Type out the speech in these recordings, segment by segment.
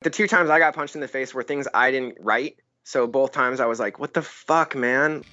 The 2 times I got punched in the face were things I didn't write. So both times I was like, what the fuck, man?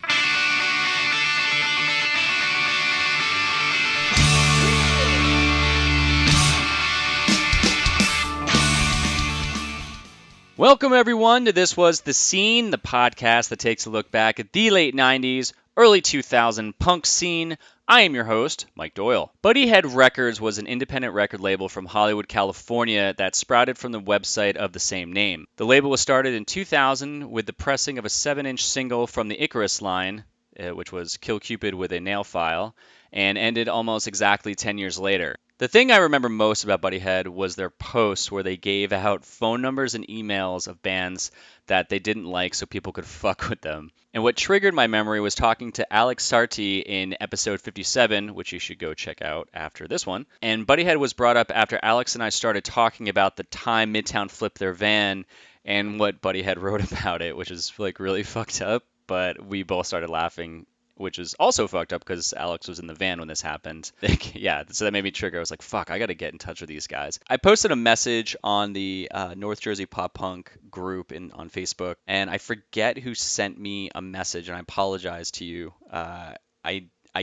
Welcome, everyone, to This Was The Scene, the podcast that takes a look back at the late 90s, early 2000 punk scene. I am your host, Mike Doyle. Buddyhead Records was an independent record label from Hollywood, California that sprouted from the website of the same name. The label was started in 2000 with the pressing of a 7-inch single from the Icarus line, which was Kill Cupid with a nail file, and ended almost exactly 10 years later. The thing I remember most about Buddyhead was their posts where they gave out phone numbers and emails of bands that they didn't like so people could fuck with them. And what triggered my memory was talking to Alex Sarti in episode 57, which you should go check out after this one. And Buddyhead was brought up after Alex and I started talking about the time Midtown flipped their van and what Buddyhead wrote about it, which is like really fucked up, but we both started laughing, which is also fucked up because Alex was in the van when this happened. Yeah, so that made me trigger. I was like, fuck, I got to get in touch with these guys. I posted a message on the North Jersey Pop Punk group on Facebook, and I forget who sent me a message, and I apologize to you. I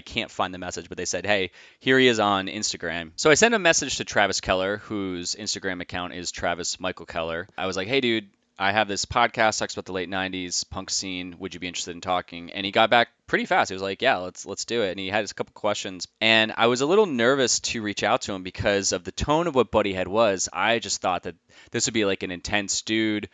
can't find the message, but they said, hey, here he is on Instagram. So I sent a message to Travis Keller, whose Instagram account is Travis Michael Keller. I was like, hey, dude, I have this podcast, talks about the late 90s punk scene. Would you be interested in talking? And he got back pretty fast. He was like, yeah, let's do it. And he had a couple questions. And I was a little nervous to reach out to him because of the tone of what Buddyhead was. I just thought that this would be like an intense dude,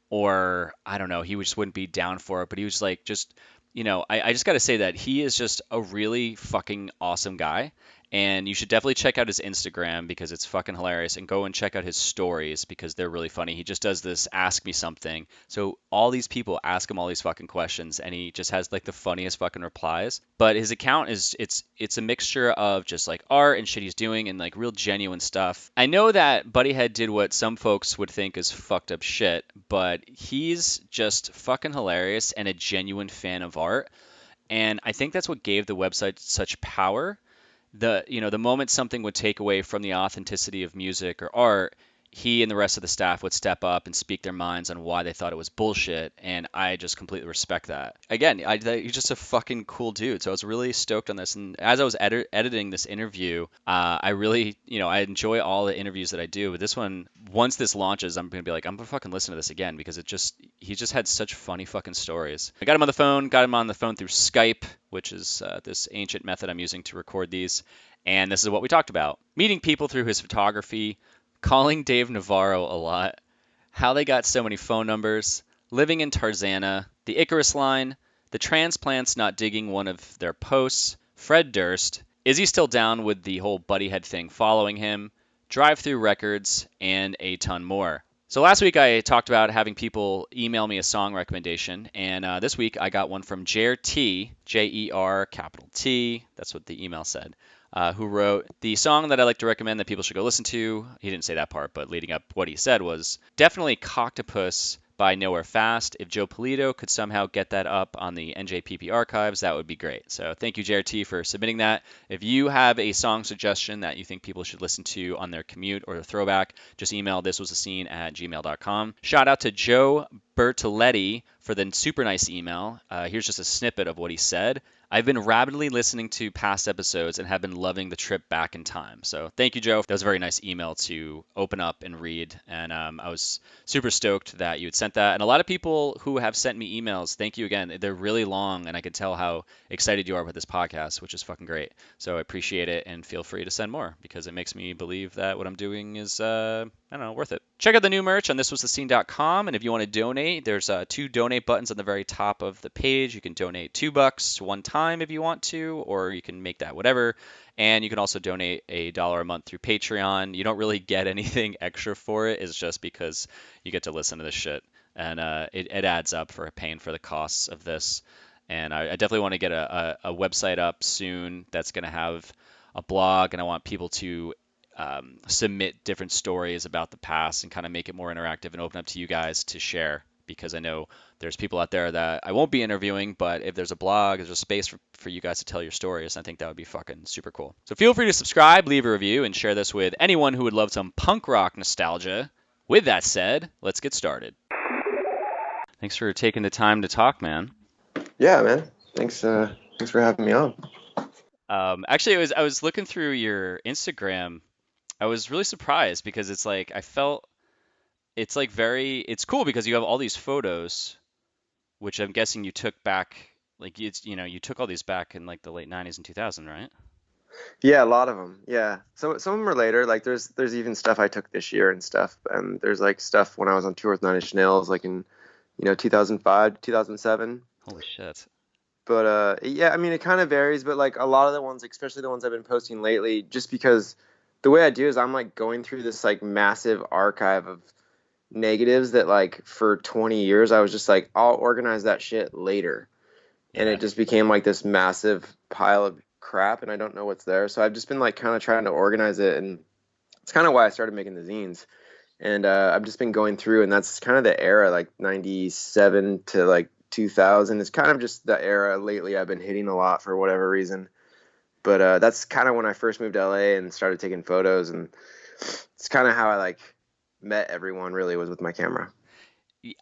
or I don't know, he just wouldn't be down for it. But he was like, I just got to say that he is just a really fucking awesome guy. And you should definitely check out his Instagram because it's fucking hilarious. And go and check out his stories because they're really funny. He just does this ask me something. So all these people ask him all these fucking questions and he just has like the funniest fucking replies. But his account it's a mixture of just like art and shit he's doing and like real genuine stuff. I know that Buddyhead did what some folks would think is fucked up shit, but he's just fucking hilarious and a genuine fan of art. And I think that's what gave the website such power. The moment something would take away from the authenticity of music or art, he and the rest of the staff would step up and speak their minds on why they thought it was bullshit, and I just completely respect that. Again, he's just a fucking cool dude, so I was really stoked on this. And as I was editing this interview, I really, I enjoy all the interviews that I do, but this one, once this launches, I'm gonna be like, I'm gonna fucking listen to this again because he just had such funny fucking stories. I got him on the phone through Skype, which is this ancient method I'm using to record these. And this is what we talked about. Meeting people through his photography, calling Dave Navarro a lot, how they got so many phone numbers, living in Tarzana, the Icarus line, the transplants not digging one of their posts, Fred Durst, is he still down with the whole Buddyhead thing following him, drive-through records, and a ton more. So last week I talked about having people email me a song recommendation, and this week I got one from Jer T, J-E-R, capital T, that's what the email said, who wrote, the song that I like to recommend that people should go listen to, he didn't say that part, but leading up what he said was definitely Coctopus by Nowhere Fast. If Joe Polito could somehow get that up on the NJPP archives, that would be great. So thank you, JRT, for submitting that. If you have a song suggestion that you think people should listen to on their commute or the throwback, just email thiswasthescene@gmail.com. Shout out to Joe Bertoletti for the super nice email. Here's just a snippet of what he said. I've been rapidly listening to past episodes and have been loving the trip back in time. So thank you, Joe. That was a very nice email to open up and read. And I was super stoked that you had sent that. And a lot of people who have sent me emails, thank you again. They're really long, and I can tell how excited you are with this podcast, which is fucking great. So I appreciate it, and feel free to send more because it makes me believe that what I'm doing is, worth it. Check out the new merch on thiswasthescene.com. And if you want to donate, there's 2 donate buttons on the very top of the page. You can donate $2 one time if you want to, or you can make that whatever. And you can also donate $1 a month through Patreon. You don't really get anything extra for it. It's just because you get to listen to this shit. And it adds up for paying for the costs of this. And I definitely want to get a website up soon that's going to have a blog, and I want people to submit different stories about the past and kind of make it more interactive and open up to you guys to share, because I know there's people out there that I won't be interviewing, but if there's a blog, there's a space for you guys to tell your stories. I think that would be fucking super cool. So feel free to subscribe, leave a review, and share this with anyone who would love some punk rock nostalgia. With that said, let's get started. Thanks for taking the time to talk, man. Yeah, man. Thanks for having me on. Actually, I was looking through your Instagram. I was really surprised because it's like I felt it's like it's cool because you have all these photos, which I'm guessing you took back, like you took all these back in like the late 90s and 2000, right? Yeah, a lot of them. Yeah, some of them are later. Like there's even stuff I took this year and stuff. And there's like stuff when I was on tour with Nine Inch Nails, like in 2005, 2007. Holy shit. But yeah, I mean it kind of varies. But like a lot of the ones, especially the ones I've been posting lately, just because the way I do is I'm like going through this like massive archive of negatives that like for 20 years I was just like I'll organize that shit later. And Yeah. it just became like this massive pile of crap and I don't know what's there. So I've just been like kind of trying to organize it, and it's kind of why I started making the zines. And I've just been going through, and that's kind of the era, like 97 to like 2000. It's kind of just the era lately I've been hitting a lot for whatever reason. But that's kind of when I first moved to LA and started taking photos, and it's kind of how I like met everyone, really, was with my camera.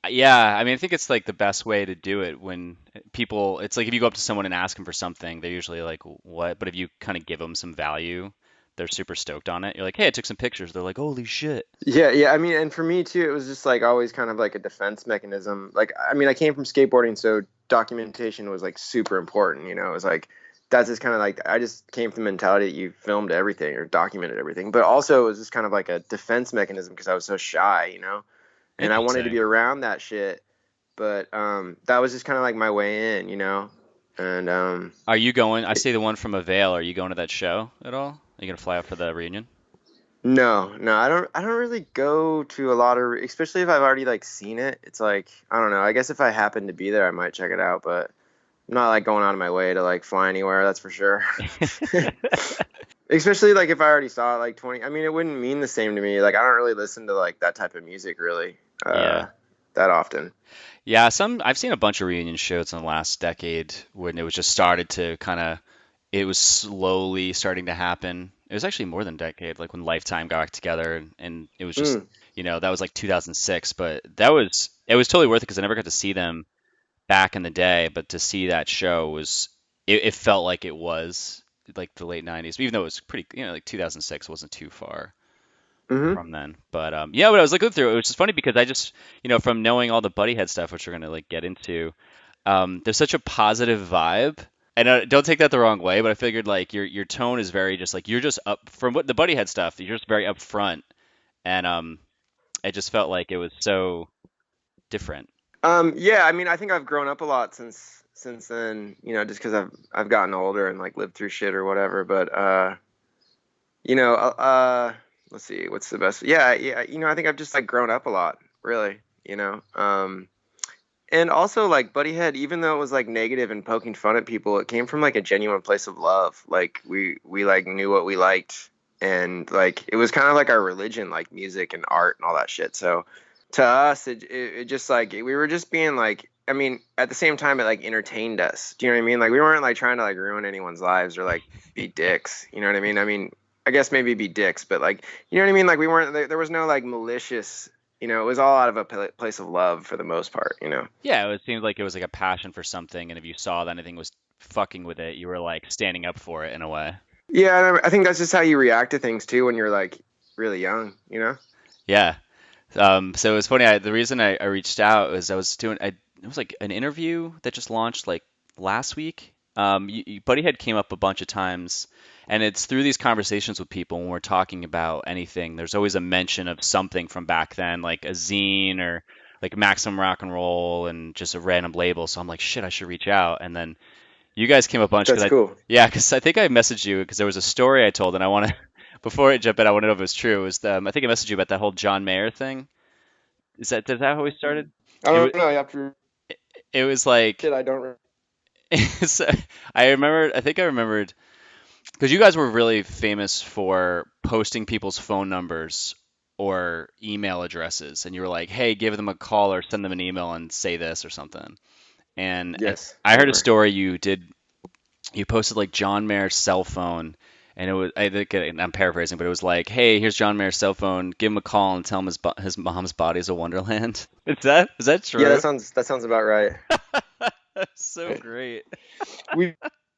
Yeah, I mean, I think it's like the best way to do it when people, it's like if you go up to someone and ask them for something, they're usually like, what? But if you kind of give them some value, they're super stoked on it. You're like, hey, I took some pictures. They're like, holy shit. Yeah. I mean, and for me too, it was just like always kind of like a defense mechanism. Like, I mean, I came from skateboarding, so documentation was like super important. It was like that's just kind of like I just came from the mentality that you filmed everything or documented everything. But also, it was just kind of like a defense mechanism because I was so shy. And I wanted to be Interesting. around that shit. But that was just kind of like my way in. And Are you going? I see the one from Avail. Are you going to that show at all? Are you gonna fly out for the reunion? no, I don't really go to a lot of, especially if I've already like seen it. It's like, I don't know. I guess if I happen to be there, I might check it out, but I'm not like going out of my way to like fly anywhere, that's for sure. Especially like if I already saw it like 20, I mean, it wouldn't mean the same to me. Like I don't really listen to like that type of music really Yeah. that often. Yeah, I've seen a bunch of reunion shows in the last decade when it was just started to kind of it was slowly starting to happen. It was actually more than a decade, like when Lifetime got back together and it was just, Mm. that was like 2006, but it was totally worth it because I never got to see them back in the day, but to see that show it felt like it was like the late 90s, even though it was pretty, like 2006 wasn't too far Hmm. from then. But yeah, when I was looking through it, it was just funny because I just, from knowing all the Buddyhead stuff, which we're gonna like get into, there's such a positive vibe. And don't take that the wrong way, but I figured like your tone is very just like you're just up from what the Buddyhead stuff. You're just very upfront, and it just felt like it was so different. Yeah, I mean, I think I've grown up a lot since then, just because I've gotten older and like lived through shit or whatever. But you know, let's see, what's the best? Yeah. I think I've just like grown up a lot, really. You know, and also like Buddyhead, even though it was like negative and poking fun at people, it came from like a genuine place of love. Like we like knew what we liked, and like it was kind of like our religion, like music and art and all that shit. So to us, it just like we were just being like. I mean, at the same time, it like entertained us. Do you know what I mean? Like we weren't like trying to like ruin anyone's lives or like be dicks. You know what I mean? I mean, I guess maybe be dicks, but like, you know what I mean? Like we weren't, there was no like malicious, it was all out of a place of love for the most part. Yeah, it seemed like it was like a passion for something, and if you saw that anything was fucking with it, you were like standing up for it in a way. Yeah. And I think that's just how you react to things too when you're like really young. Yeah. So it was funny. The reason I reached out was I was doing it was like an interview that just launched like last week. Buddyhead came up a bunch of times, and it's through these conversations with people when we're talking about anything. There's always a mention of something from back then, like a zine or like Maximum Rock and Roll, and just a random label. So I'm like, shit, I should reach out. And then you guys came up a bunch That's cool. yeah, because I think I messaged you because there was a story I told, and I want to before I jump in, I want to know if it was true. It was I think I messaged you about that whole John Mayer thing. Is that how we started? I It was don't know. You have to, it was like shit, I don't, so I think I remembered because you guys were really famous for posting people's phone numbers or email addresses, and you were like, "Hey, give them a call or send them an email and say this or something." And yes, I we heard a were. story you did. You posted like John Mayer's cell phone, And it was, I think, I'm paraphrasing, but it was like, "Hey, here's John Mayer's cell phone. Give him a call and tell him his mom's body's a wonderland." Is that Yeah, true? that sounds about right. That's so great. We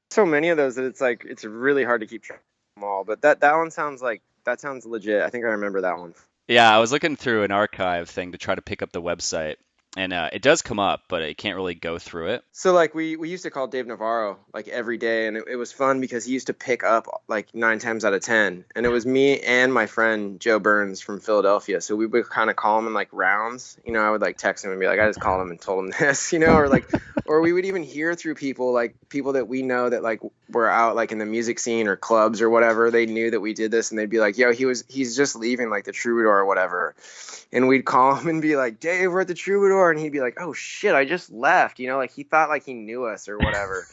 so many of those that it's like it's really hard to keep track of them all. But that one sounds like that sounds legit. I think I remember that one. Yeah, I was looking through an archive thing to try to pick up the website, and it does come up, but it can't really go through it. So like we used to call Dave Navarro like every day, and it was fun because he used to pick up like 9 times out of 10, and it was me and my friend Joe Burns from Philadelphia. So we would kind of call him in like rounds. I would like text him and be like, I just called him and told him this, or like, or we would even hear through people that we know that like were out like in the music scene or clubs or whatever. They knew that we did this, and they'd be like, yo, he's just leaving like the Troubadour or whatever. And we'd call him and be like, Dave, we're at the Troubadour. And he'd be like, oh, shit, I just left. Like he thought like he knew us or whatever.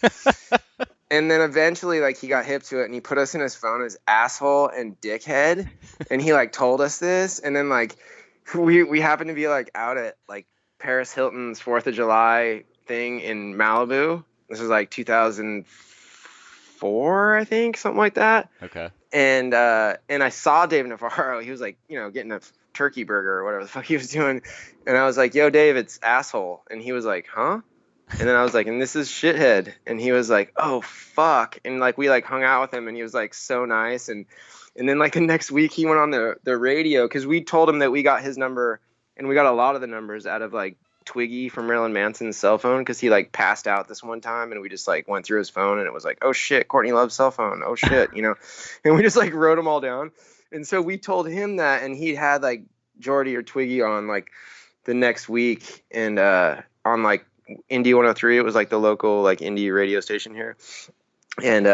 And then eventually like he got hip to it and he put us in his phone as asshole and dickhead. And he like told us this. And then like we happened to be like out at like Paris Hilton's 4th of July thing in Malibu. This was like 2004, I think, something like that. Okay. And I saw Dave Navarro. He was like, getting a turkey burger or whatever the fuck he was doing. And I was like, yo, Dave, it's asshole. And he was like, huh? And then I was like, and this is shithead. And he was like, oh, fuck. And like we like hung out with him and he was like so nice. And then like the next week he went on the radio because we told him that we got his number and we got a lot of the numbers out of like Twiggy from Marilyn Manson's cell phone because he like passed out this one time and we just like went through his phone and it was like, oh shit, Courtney Love's cell phone, oh shit, and we just like wrote them all down. And so we told him that, and he had like Jordy or Twiggy on like the next week, and on like Indie 103, it was like the local like indie radio station here, and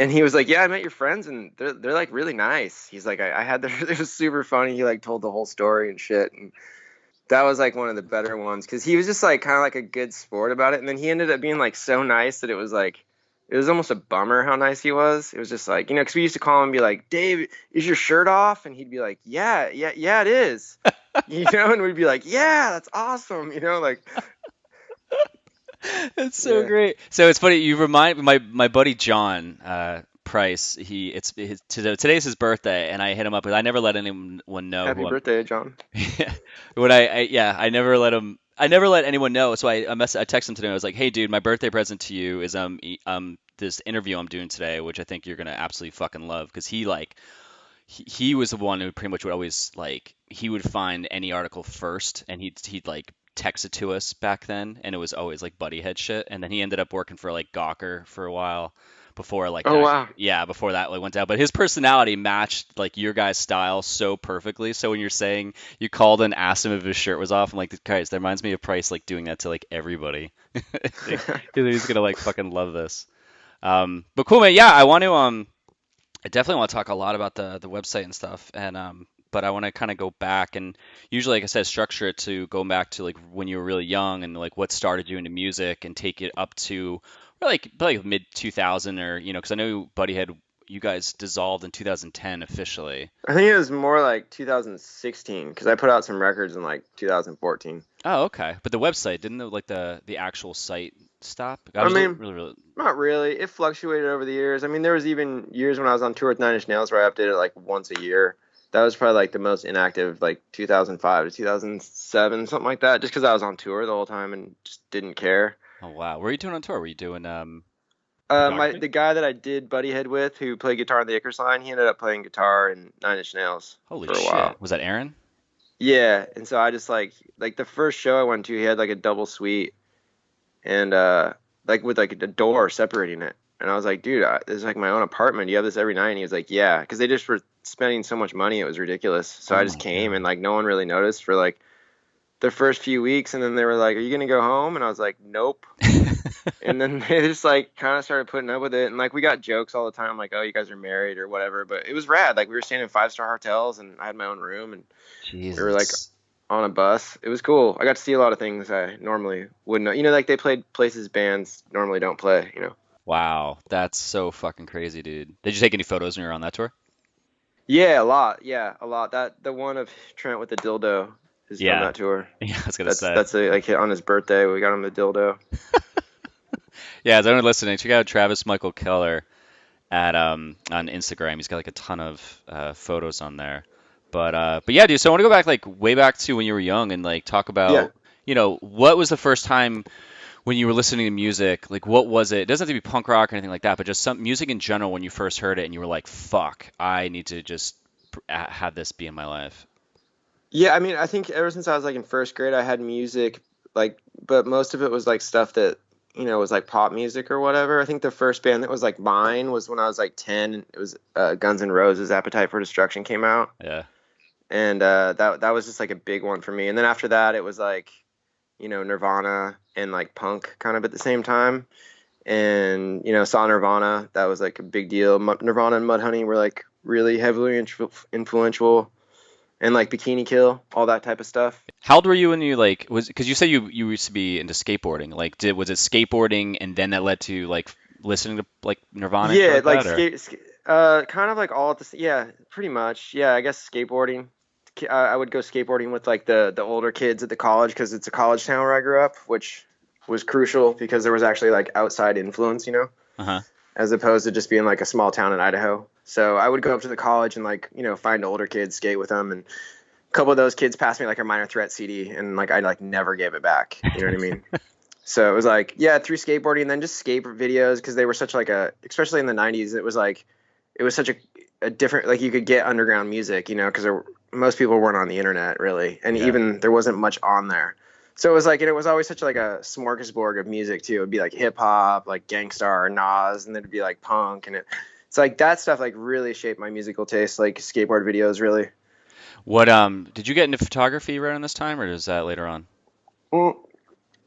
he was like, yeah, I met your friends and they're like really nice. He's like, I had their, it was super funny. He like told the whole story and shit, and that was like one of the better ones because he was just like kind of like a good sport about it. And then he ended up being like so nice that it was almost a bummer how nice he was. It was just like, because we used to call him and be like, Dave, is your shirt off? And he'd be like, yeah, it is. And we'd be like, yeah, that's awesome. Like. That's so great. So it's funny. You remind my buddy John Price. Today's his birthday, and I hit him up. I never let anyone know. Happy birthday, John. When I never let him. I never let anyone know. So I texted him today. I was like, hey, dude, my birthday present to you is this interview I'm doing today, which I think you're gonna absolutely fucking love because he was the one who pretty much would always like he would find any article first, and he'd like text it to us back then, and it was always like Buddyhead shit. And then he ended up working for like Gawker for a while before like wow. Yeah, before that like went down. But his personality matched like your guys' style so perfectly. So when you're saying you called and asked him if his shirt was off, I'm like, guys, that reminds me of Price like doing that to like everybody. He's gonna like fucking love this. But cool, man. Yeah, I definitely want to talk a lot about the website and stuff, and but I want to kind of go back and usually, like I said, structure it to go back to like when you were really young and like what started you into music and take it up to like mid 2000 or because I know Buddyhead, you guys dissolved in 2010 officially. I think it was more like 2016 because I put out some records in like 2014. Oh, okay. But the website didn't the actual site stop? I mean, really. Not really. It fluctuated over the years. I mean, there was even years when I was on tour with Nine Inch Nails where I updated it like once a year. That was probably like the most inactive, like 2005 to 2007, something like that, just because I was on tour the whole time and just didn't care. Oh wow, what were you doing on tour? Were you doing the guy that I did Buddyhead with, who played guitar in the Icarus line, he ended up playing guitar in Nine Inch Nails Holy for a shit. while. Was that Aaron? Yeah, and so I just like the first show I went to, he had like a double suite, and like with like a door separating it. And I was like, dude, this is like my own apartment. Do you have this every night? And he was like, yeah, because they just were spending so much money. It was ridiculous. So I just came and like no one really noticed for like the first few weeks. And then they were like, are you going to go home? And I was like, nope. And then they just like kind of started putting up with it. And like we got jokes all the time like, oh, you guys are married or whatever. But it was rad. Like we were staying in 5-star hotels and I had my own room and Jesus. we were like on a bus. It was cool. I got to see a lot of things I normally wouldn't know. Like they played places bands normally don't play, Wow, that's so fucking crazy, dude. Did you take any photos when you were on that tour? Yeah, a lot. Yeah, a lot. The one of Trent with the dildo is on that tour. Yeah, I was gonna say. That's like on his birthday. We got him the dildo. Yeah, as anyone listening, check out Travis Michael Keller. at on Instagram. He's got like a ton of photos on there. But yeah, dude. So I want to go back like way back to when you were young and like talk Yeah. about what was the first time when you were listening to music? Like what was it? It doesn't have to be punk rock or anything like that, but just some music in general when you first heard it and you were like, "Fuck, I need to just have this be in my life." Yeah, I mean, I think ever since I was like in first grade, I had music, like, but most of it was like stuff that, was like pop music or whatever. I think the first band that was like mine was when I was like 10. And it was Guns N' Roses' Appetite for Destruction came out. Yeah. And that was just like a big one for me. And then after that, it was like, Nirvana and like punk kind of at the same time. And, saw Nirvana. That was like a big deal. Nirvana and Mudhoney were like really heavily influential. And like Bikini Kill, all that type of stuff. How old were you when you like was because you said you used to be into skateboarding. Like was it skateboarding and then that led to like listening to like Nirvana and shit Yeah, like like that or kind of like all at the yeah, pretty much. Yeah, I guess skateboarding. I would go skateboarding with like the older kids at the college because it's a college town where I grew up, which was crucial because there was actually like outside influence, uh-huh. as opposed to just being like a small town in Idaho. So I would go up to the college and like, find older kids, skate with them, and a couple of those kids passed me like a Minor Threat CD, and like I like never gave it back. You know what I mean? So it was like, yeah, through skateboarding and then just skate videos because they were such like especially in the 90s, it was such a different, like you could get underground music, because most people weren't on the internet really. And Yeah. even there wasn't much on there. So it was like, and it was always such like a smorgasbord of music too. It'd be like hip hop, like Gangstar, Nas, and then it'd be like punk. And it's like that stuff like really shaped my musical taste, like skateboard videos really. What did you get into photography right around this time or is that later on? Mm,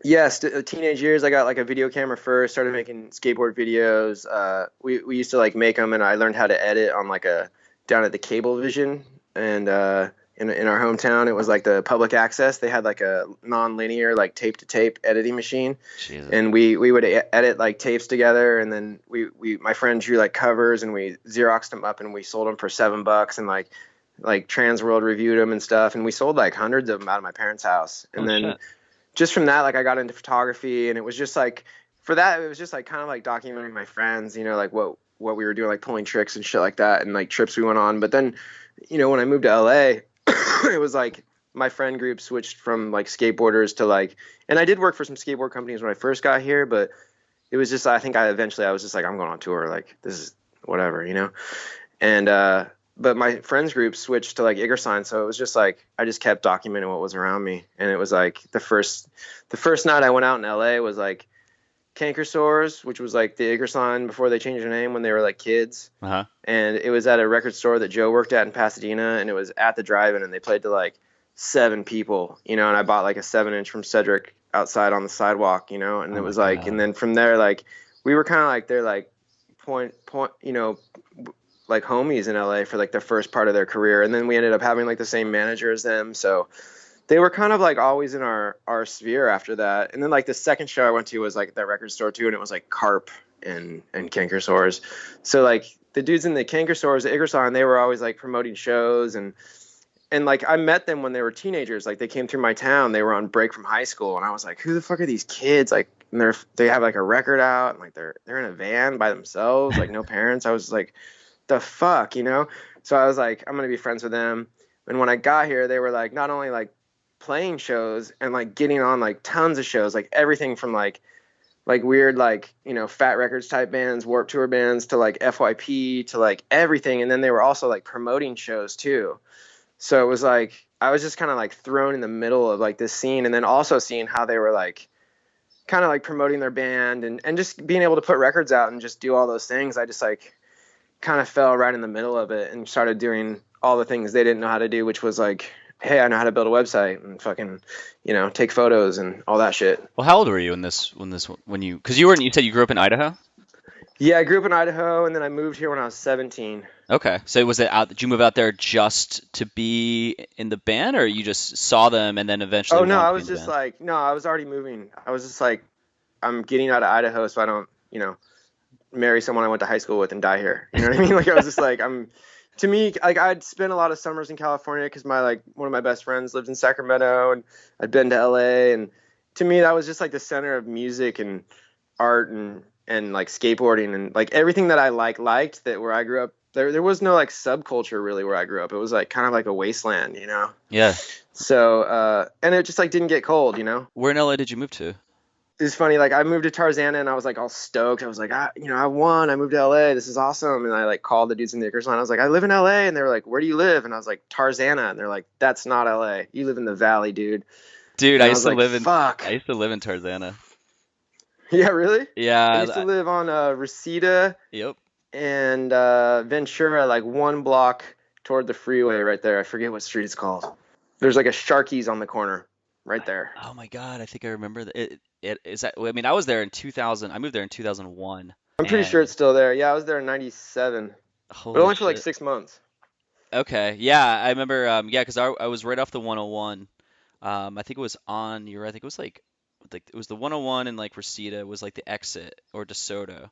Yes, teenage years. I got like a video camera first. Started making skateboard videos. We used to like make them, and I learned how to edit on like down at the Cablevision, and in our hometown, it was like the public access. They had like a non-linear like tape to tape editing machine, Jesus. and we would edit like tapes together, and then we my friend drew like covers, and we Xeroxed them up, and we sold them for $7, and like Trans World reviewed them and stuff, and we sold like hundreds of them out of my parents' house, and Oh then. shit. Just from that, like I got into photography, and it was just like for that, it was just like kind of like documenting my friends, like what we were doing, like pulling tricks and shit like that, and like trips we went on. But then, when I moved to LA, it was like my friend group switched from like skateboarders to like, and I did work for some skateboard companies when I first got here, but it was just I think I was just like I'm going on tour, like this is whatever, and but my friends group switched to like Sign, so it was just like I just kept documenting what was around me, and it was like the first night I went out in LA was like Canker Sores, which was like the Sign before they changed their name when they were like kids, Uh-huh. and it was at a record store that Joe worked at in Pasadena, and it was at the drive-in, and they played to like 7 people, and I bought like a 7-inch from Cedric outside on the sidewalk, and Oh it my was like, God. and then from there like we were kind of like they're like point like homies in LA for like the first part of their career, and then we ended up having like the same manager as them, so they were kind of like always in our sphere after that. And then like the second show I went to was like at that record store too, and it was like Carp and Canker Sores. So like the dudes in the Canker Sores, the Iggerson, they were always like promoting shows, and like I met them when they were teenagers. Like they came through my town, they were on break from high school, and I was like, who the fuck are these kids? Like, and they have like a record out, and like they're in a van by themselves, like no parents. I was like, the fuck, So I was like, I'm gonna be friends with them. And when I got here, they were like not only like playing shows and like getting on like tons of shows, like everything from like weird like Fat Records type bands, Warped Tour bands, to like FYP, to like everything. And then they were also like promoting shows too. So it was like I was just kind of like thrown in the middle of like this scene, and then also seeing how they were like kind of like promoting their band and just being able to put records out and just do all those things. I just like kind of fell right in the middle of it and started doing all the things they didn't know how to do, which was like, hey, I know how to build a website and fucking, take photos and all that shit. Well, how old were you when you because you said you grew up in Idaho? Yeah, I grew up in Idaho, and then I moved here when I was 17. Okay. So was it out did you move out there just to be in the band or you just saw them and then eventually Oh no, wanted I to be was in the just band? like, no, I was already moving. I was just like, I'm getting out of Idaho so I don't, marry someone I went to high school with and die here. You know what I mean? Like I was just like, to me, like I'd spent a lot of summers in California because one of my best friends lived in Sacramento, and I'd been to LA, and to me that was just like the center of music and art and and like skateboarding and like everything that I liked that where I grew up. There was no like subculture really where I grew up. It was like kind of like a wasteland, you know. Yeah. So and it just like didn't get cold, you know. Where in LA did you move to? It's funny, like I moved to Tarzana and I was like all stoked. I was like, I won. I moved to LA. This is awesome. And I like called the dudes in the Icarus line. I was like, I live in LA. And they were like, where do you live? And I was like, Tarzana. And they're like, that's not LA. You live in the valley, dude. Dude, And I was like, fuck. I used to live in Tarzana. Yeah, really? I Yeah. used to live on Reseda Yep. and Ventura, like one block toward the freeway right there. I forget what street it's called. There's like a Sharky's on the corner right there. Oh my God, I think I remember that. It is that. I mean, I was there in 2000. I moved there in 2001, I'm pretty sure and it's still there. Yeah, I was there in 97, but holy only for like shit. 6 months. Okay, yeah, I remember. Yeah, because I was right off the 101. I think it was on. I think it was like it was the 101 and like Reseda was like the exit or DeSoto,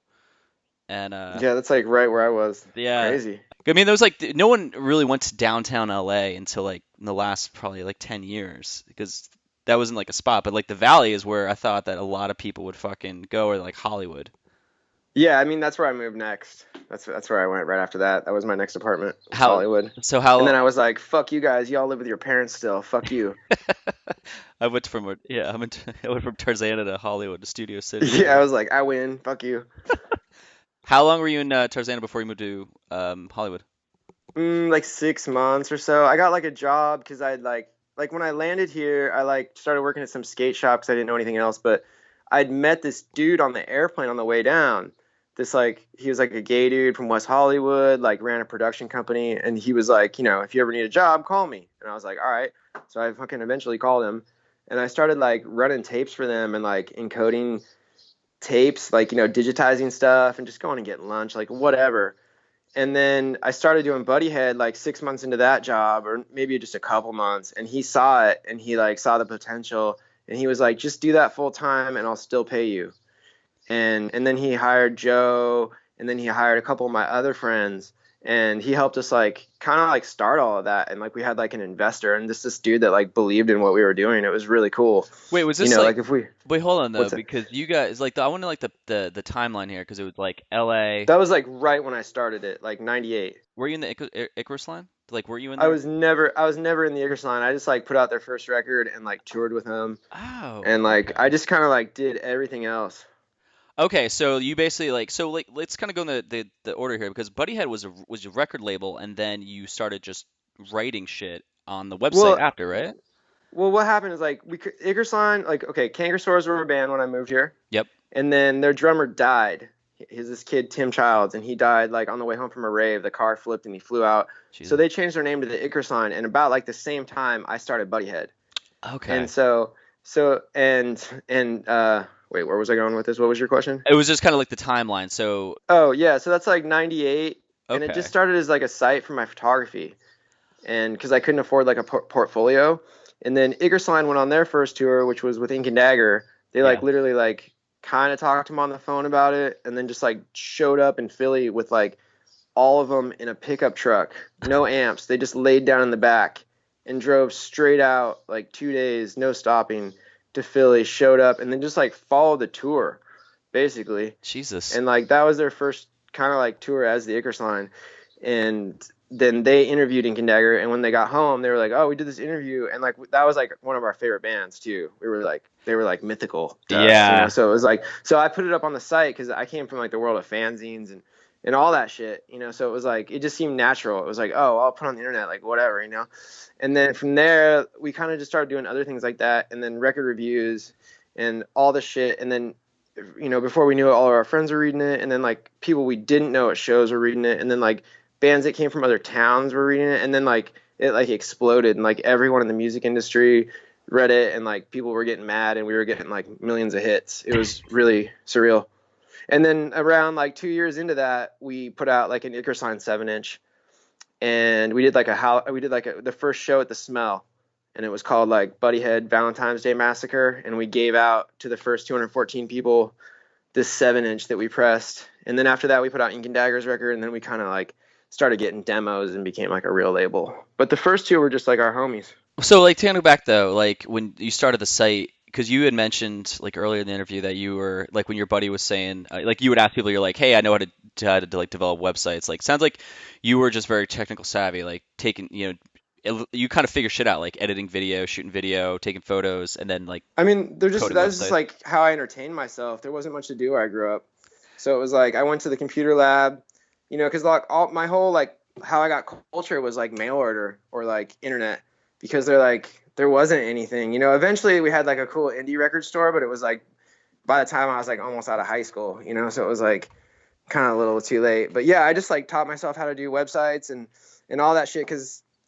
and Yeah, that's like right where I was. yeah. Crazy. I mean, there was like no one really went to downtown LA until like in the last probably like 10 years because that wasn't like a spot. But like the Valley is where I thought that a lot of people would fucking go, or like Hollywood. Yeah, I mean that's where I moved next. That's where I went right after that. That was my next apartment, was How Hollywood. so? And then How I was like, fuck you guys, y'all live with your parents still. Fuck you. I went from yeah, I went from Tarzana to Hollywood to Studio City. Yeah, I was like, I win. Fuck you. How long were you in Tarzana before you moved to Hollywood? Like 6 months or so. I got like a job because I'd like when I landed here, I like started working at some skate shop because I didn't know anything else. But I'd met this dude on the airplane on the way down. This like he was like a gay dude from West Hollywood, like ran a production company, and he was like, if you ever need a job, call me. And I was like, all right. So I fucking eventually called him, and I started like running tapes for them and like encoding tapes, like digitizing stuff and just going and getting lunch, like whatever. And then I started doing Buddyhead like 6 months into that job, or maybe just a couple months. And he saw it, and he like saw the potential, and he was like, "Just do that full time, and I'll still pay you." And then he hired Joe, and then he hired a couple of my other friends, and he helped us like kind of like start all of that. And like we had like an investor, and this dude that like believed in what we were doing. It was really cool. Wait, was this like Like if we wait, hold on though, what's that? because you guys like I want to like the timeline here because it was like LA. That was like right when I started it, like 98. Were you in the Icarus line? Like, were you in I there? was never in the Icarus line. I just like put out their first record and like toured with them, Oh, and like okay. I just kind of like did everything else. Okay, so you basically like let's kind of go in the order here because Buddyhead was a record label and then you started just writing shit on the website Well, after, right? what happened is like Icarus line, like okay, Canker Sores were a band when I moved here, Yep. and then their drummer died. He's this kid Tim Childs, and he died like on the way home from a rave. The car flipped and he flew out. So Jesus. they changed their name to the Icarus line, and about like the same time I started Buddyhead. Okay. And so wait, where was I going with this? What was your question? It was just kind of like the timeline. So, Oh yeah, so that's like 98, and it just okay. started as like a site for my photography, and because I couldn't afford like a portfolio, and then Iggersline went on their first tour, which was with Ink and Dagger. They like Yeah. literally like kind of talked to him on the phone about it, and then just like showed up in Philly with like all of them in a pickup truck, no amps. They just laid down in the back and drove straight out like 2 days, no stopping, to Philly. Showed up and then just like followed the tour, basically. Jesus. And like that was their first kind of like tour as the Icarus line. And then they interviewed Ink and Dagger, and when they got home, they were like, "Oh, we did this interview," and like that was like one of our favorite bands too. They were like mythical to us, Yeah. So it was like, so I put it up on the site because I came from like the world of fanzines and all that shit, So it was like it just seemed natural. It was like, oh, I'll put on the internet, like whatever. And then from there, we kind of just started doing other things like that, and then record reviews and all the shit, and then before we knew it, all of our friends were reading it, and then like people we didn't know at shows were reading it, and then like bands that came from other towns were reading it, and then like it like exploded, and like everyone in the music industry read it, and like people were getting mad, and we were getting like millions of hits. It was really surreal. And then around like 2 years into that, we put out like an Icarus Line 7-inch, and we did like the first show at the Smell, and it was called like Buddyhead Valentine's Day Massacre, and we gave out to the first 214 people this 7-inch that we pressed. And then after that, we put out Ink and Dagger's record, and then we kind of like started getting demos and became like a real label. But the first two were just like our homies. So like to go back though, like when you started the site, because you had mentioned like earlier in the interview that you were like when your buddy was saying like you would ask people, you're like, hey, I know how to like develop websites. Like sounds like you were just very technical savvy, like taking you kind of figure shit out, like editing video, shooting video, taking photos, and then like I mean, coding that was just websites. like how I entertained myself. There wasn't much to do where I grew up. So it was like I went to the computer lab, because like all my whole like how I got culture was like mail order or like internet because there wasn't anything. Eventually we had like a cool indie record store, but it was like by the time I was like almost out of high school, so it was like kind of a little too late. But yeah, I just like taught myself how to do websites and all that shit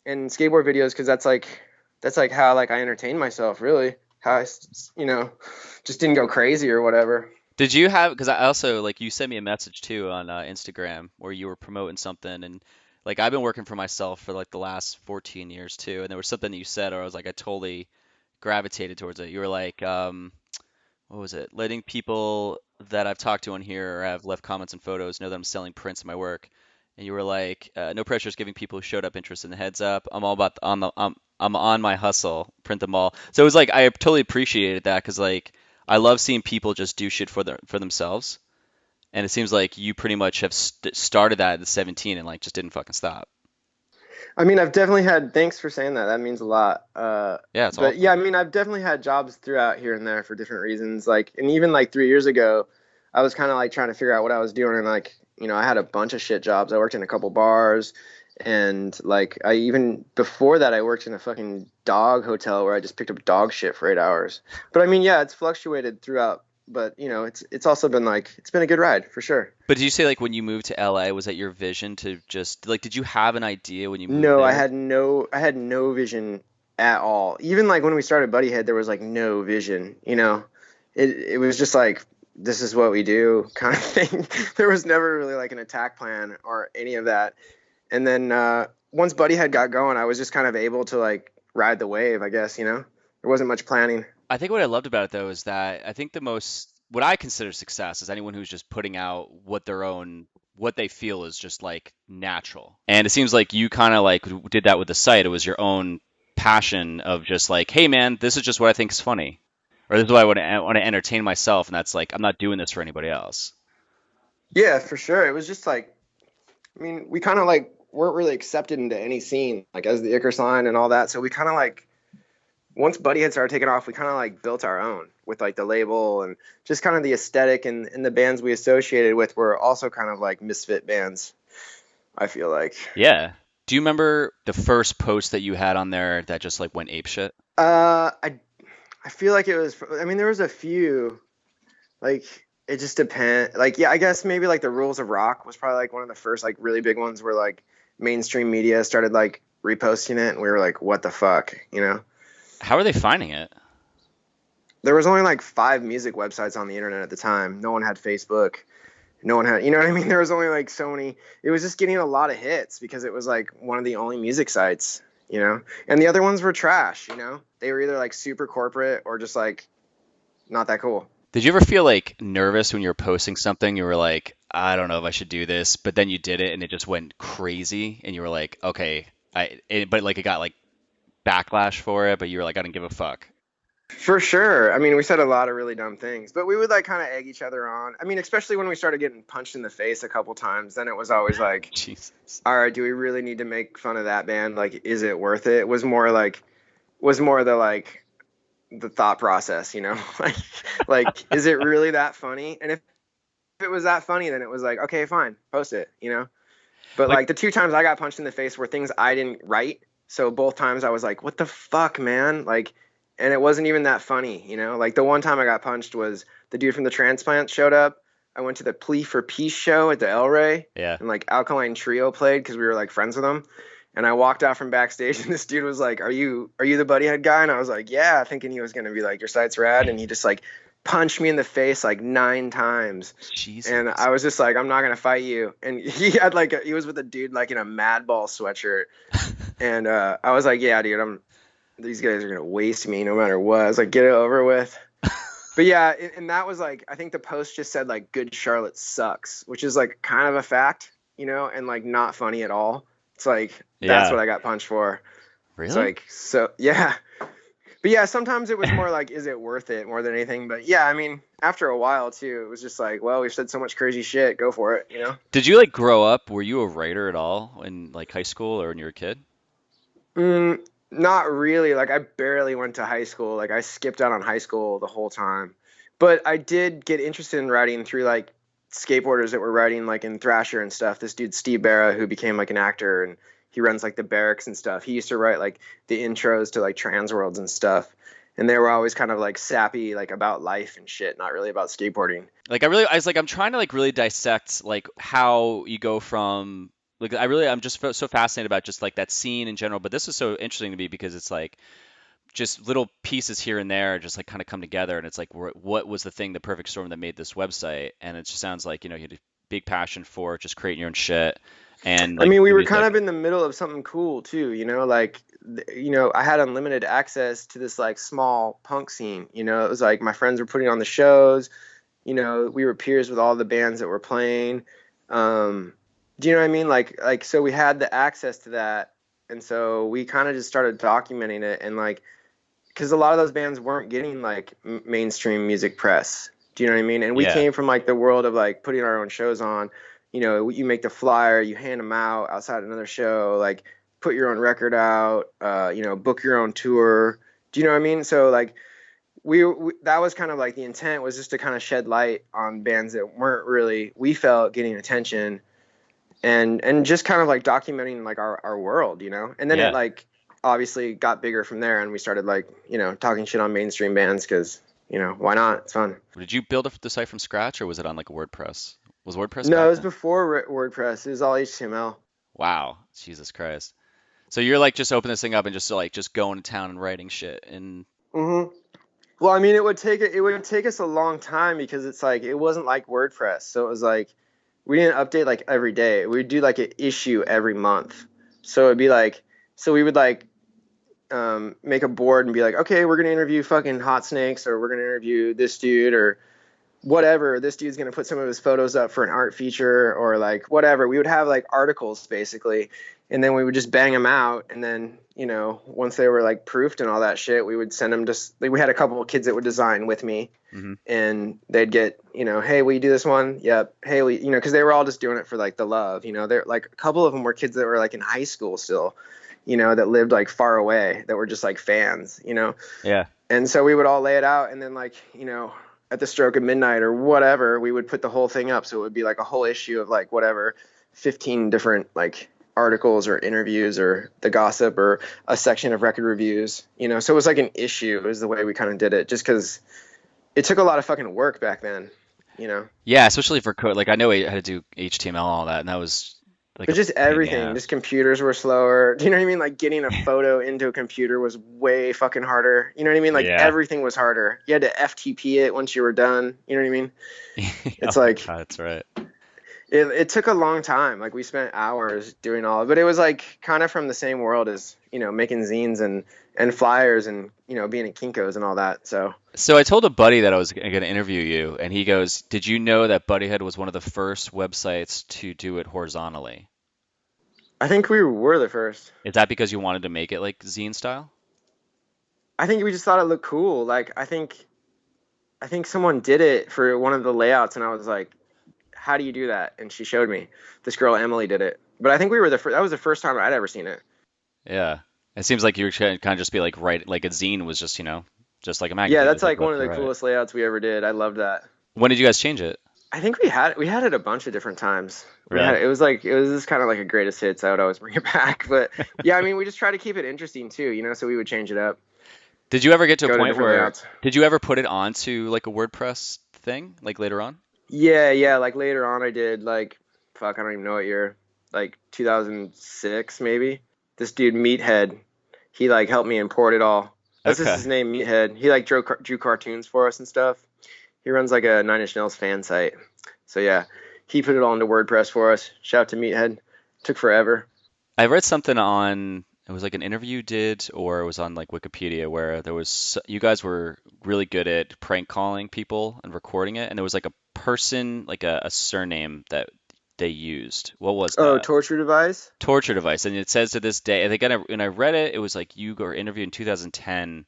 and skateboard videos because that's like how like I entertained myself really. How just didn't go crazy or whatever. Did you have, because I also, like, you sent me a message too on Instagram where you were promoting something, and like, I've been working for myself for like the last 14 years too, and there was something that you said, or I was like, I totally gravitated towards it. You were like, what was it? Letting people that I've talked to on here or have left comments and photos know that I'm selling prints of my work. And you were like, no pressure is giving people who showed up interest in the heads up. I'm all about I'm on my hustle, print them all. So it was like I totally appreciated that because like I love seeing people just do shit for themselves. And it seems like you pretty much have started that at 17 and like just didn't fucking stop. I mean, I've definitely had. Thanks for saying that. That means a lot. Yeah, it's But yeah, I awesome. mean, I've definitely had jobs throughout here and there for different reasons. Like, and even like 3 years ago, I was kind of like trying to figure out what I was doing, and like, I had a bunch of shit jobs. I worked in a couple bars, and like, I even before that, I worked in a fucking dog hotel where I just picked up dog shit for 8 hours. But I mean, yeah, it's fluctuated throughout. But it's also been like it's been a good ride for sure. But did you say like when you moved to LA, was that your vision to just like did you have an idea when you moved No, there? I had no vision at all. Even like when we started Buddyhead, there was like no vision, It was just like this is what we do kind of thing. There was never really like an attack plan or any of that. And then once Buddyhead got going, I was just kind of able to like ride the wave, I guess, There wasn't much planning. I think what I loved about it though is that I think the most what I consider success is anyone who's just putting out what they feel is just like natural. And it seems like you kind of like did that with the site. It was your own passion of just like, hey man, this is just what I think is funny, or this is what I want to entertain myself, and that's like I'm not doing this for anybody else. Yeah, for sure. It was just like, I mean, we kind of like weren't really accepted into any scene, like as the Icar sign and all that. So we kind of like once Buddy had started taking off, we kind of like built our own with like the label and just kind of the aesthetic and the bands we associated with were also kind of like misfit bands, I feel like. Yeah. Do you remember the first post that you had on there that just like went ape shit? I feel like it was, I mean, there was a few, like, it just depends. Like, yeah, I guess maybe like the Rules of Rock was probably like one of the first like really big ones where like mainstream media started like reposting it and we were like, what the fuck? How are they finding it? There was only like 5 music websites on the internet at the time. No one had Facebook. No one had, you know what I mean? There was only like so many. It was just getting a lot of hits because it was like one of the only music sites. And the other ones were trash. They were either like super corporate or just like not that cool. Did you ever feel like nervous when you were posting something? You were like, I don't know if I should do this, but then you did it and it just went crazy, and you were like, okay, but like it got like backlash for it, but you were like, I don't give a fuck. For sure. I mean, we said a lot of really dumb things, but we would like kind of egg each other on. I mean, especially when we started getting punched in the face a couple times, then it was always like, Jesus. all right, do we really need to make fun of that band? Like, is it worth it? It was more the thought process. Like, is it really that funny? And if it was that funny, then it was like, okay, fine, post it. But Like, like the 2 times I got punched in the face were things I didn't write. So both times I was like, what the fuck, man? Like, and it wasn't even that funny. Like the one time I got punched was the dude from the Transplant showed up. I went to the Plea for Peace show at the El Rey, yeah. and like Alkaline Trio played because we were like friends with them. And I walked out from backstage, and this dude was like, "Are you the Buddyhead guy?" And I was like, "Yeah," thinking he was gonna be like, "Your site's rad," and he just like punched me in the face like 9 times. And Jesus. I was just like, I'm not gonna fight you. And he was with a dude like in a Madball sweatshirt, and I was like, yeah, dude, these guys are gonna waste me no matter what. I was like, get it over with. But yeah, and that was like, I think the post just said like, "Good Charlotte sucks," which is like kind of a fact, and like not funny at all. It's like that's Yeah. what I got punched for. It's Really? like so yeah. But yeah, sometimes it was more like, is it worth it more than anything? But yeah, I mean, after a while too, it was just like, well, we've said so much crazy shit, go for it, you know? Did you like grow up? Were you a writer at all in like high school or when you were a kid? Not really. Like I barely went to high school. Like I skipped out on high school the whole time. But I did get interested in writing through like skateboarders that were writing like in Thrasher and stuff. This dude Steve Barra, who became like an actor, and he runs like the barracks and stuff. He used to write like the intros to like Trans Worlds and stuff. And they were always kind of like sappy, like about life and shit, not really about skateboarding. Like I was like I'm trying to like really dissect like how you go from like I'm just so fascinated about just like that scene in general, but this is so interesting to me because it's like just little pieces here and there just like kind of come together and it's like what was the thing, the perfect storm that made this website, and it just sounds like you had a big passion for just creating your own shit and I like mean, we the were kind music. of in the middle of something cool too, like, I had unlimited access to this like small punk scene. It was like my friends were putting on the shows. We were peers with all the bands that were playing. Do you know what I mean? So we had the access to that, and so we kind of just started documenting it, and like, because a lot of those bands weren't getting like mainstream music press. Do you know what I mean? And we Yeah. came from like the world of like putting our own shows on. You make the flyer, you hand them out outside another show, like put your own record out, book your own tour. Do you know what I mean? So like we that was kind of like the intent, was just to kind of shed light on bands that weren't really, we felt, getting attention, and just kind of like documenting like our world, and then it Yeah. like obviously got bigger from there, and we started like talking shit on mainstream bands because why not, it's fun. Did you build the site from scratch or was it on like a WordPress? Was WordPress No, it back was then? before WordPress. It was all HTML. Wow, Jesus Christ. So you're like just open this thing up and just going to town and writing shit and Hmm. Well, I mean, it would take us a long time because it's like it wasn't like WordPress, so it was like we didn't update like every day. We'd do like an issue every month. So it'd be like, so we would like make a board and be like, okay, we're gonna interview fucking Hot Snakes, or we're gonna interview this dude, or whatever. This dude's gonna put some of his photos up for an art feature, or like whatever. We would have like articles basically, and then we would just bang them out, and then once they were like proofed and all that shit, we would send them. Just like, we had a couple of kids that would design with me, hmm. and they'd get, hey, will you do this one? Yep. Hey, because they were all just doing it for like the love. They're like, a couple of them were kids that were like in high school still, that lived like far away, that were just like fans. Yeah. And so we would all lay it out, and then like, at the stroke of midnight or whatever, we would put the whole thing up. So it would be like a whole issue of like whatever, 15 different like articles or interviews or the gossip or a section of record reviews. So it was like an issue, is the way we kind of did it, just because it took a lot of fucking work back then. Yeah, especially for code. Like I know I had to do HTML and all that, and that was like But a just pain in the everything, just ass. computers were slower. Do you know what I mean? Like getting a photo into a computer was way fucking harder. You know what I mean? Like Yeah. everything was harder. You had to FTP it once you were done. You know what I mean? Oh It's my like God, that's right. it took a long time. Like we spent hours doing all of it. But it was like kind of from the same world as, making zines and flyers and, being at Kinko's and all that. So So I told a buddy that I was going to interview you, and he goes, "Did you know that Buddyhead was one of the first websites to do it horizontally? I think we were the first. Is that because you wanted to make it like zine style?" I think we just thought it looked cool. Like I think someone did it for one of the layouts, and I was like, how do you do that? And she showed me. This girl Emily did it. But I think we were the first. That was the first time I'd ever seen it. Yeah. It seems like you were trying to kind of just be like right, like a zine was just just like a Yeah, magazine, that's just like like one left of to the right. coolest layouts we ever did. I loved that. When did you guys change it? I think we had it a bunch of different times. We had Really? it was just kind of like a greatest hits. I would always bring it back. But yeah, I mean, we just try to keep it interesting too, so we would change it up, Did you ever get to a go to point different where layouts. did you ever put it onto like a WordPress thing like later on? Yeah, yeah. Like later on, I did like, fuck, I don't even know what year, like 2006 maybe. This dude Meathead, he like helped me import it all. That's just Okay. his name, Meathead. He like drew cartoons for us and stuff. He runs like a Nine Inch Nails fan site. So yeah, he put it all into WordPress for us. Shout out to Meathead. Took forever. I read something on it was like an interview you did or it was on like Wikipedia where there was you guys were really good at prank calling people and recording it and there was like a person like a surname that they used. What was Oh, that? torture device. Torture device. And it says to this day, I think when I read it, it was like you were interviewed in 2010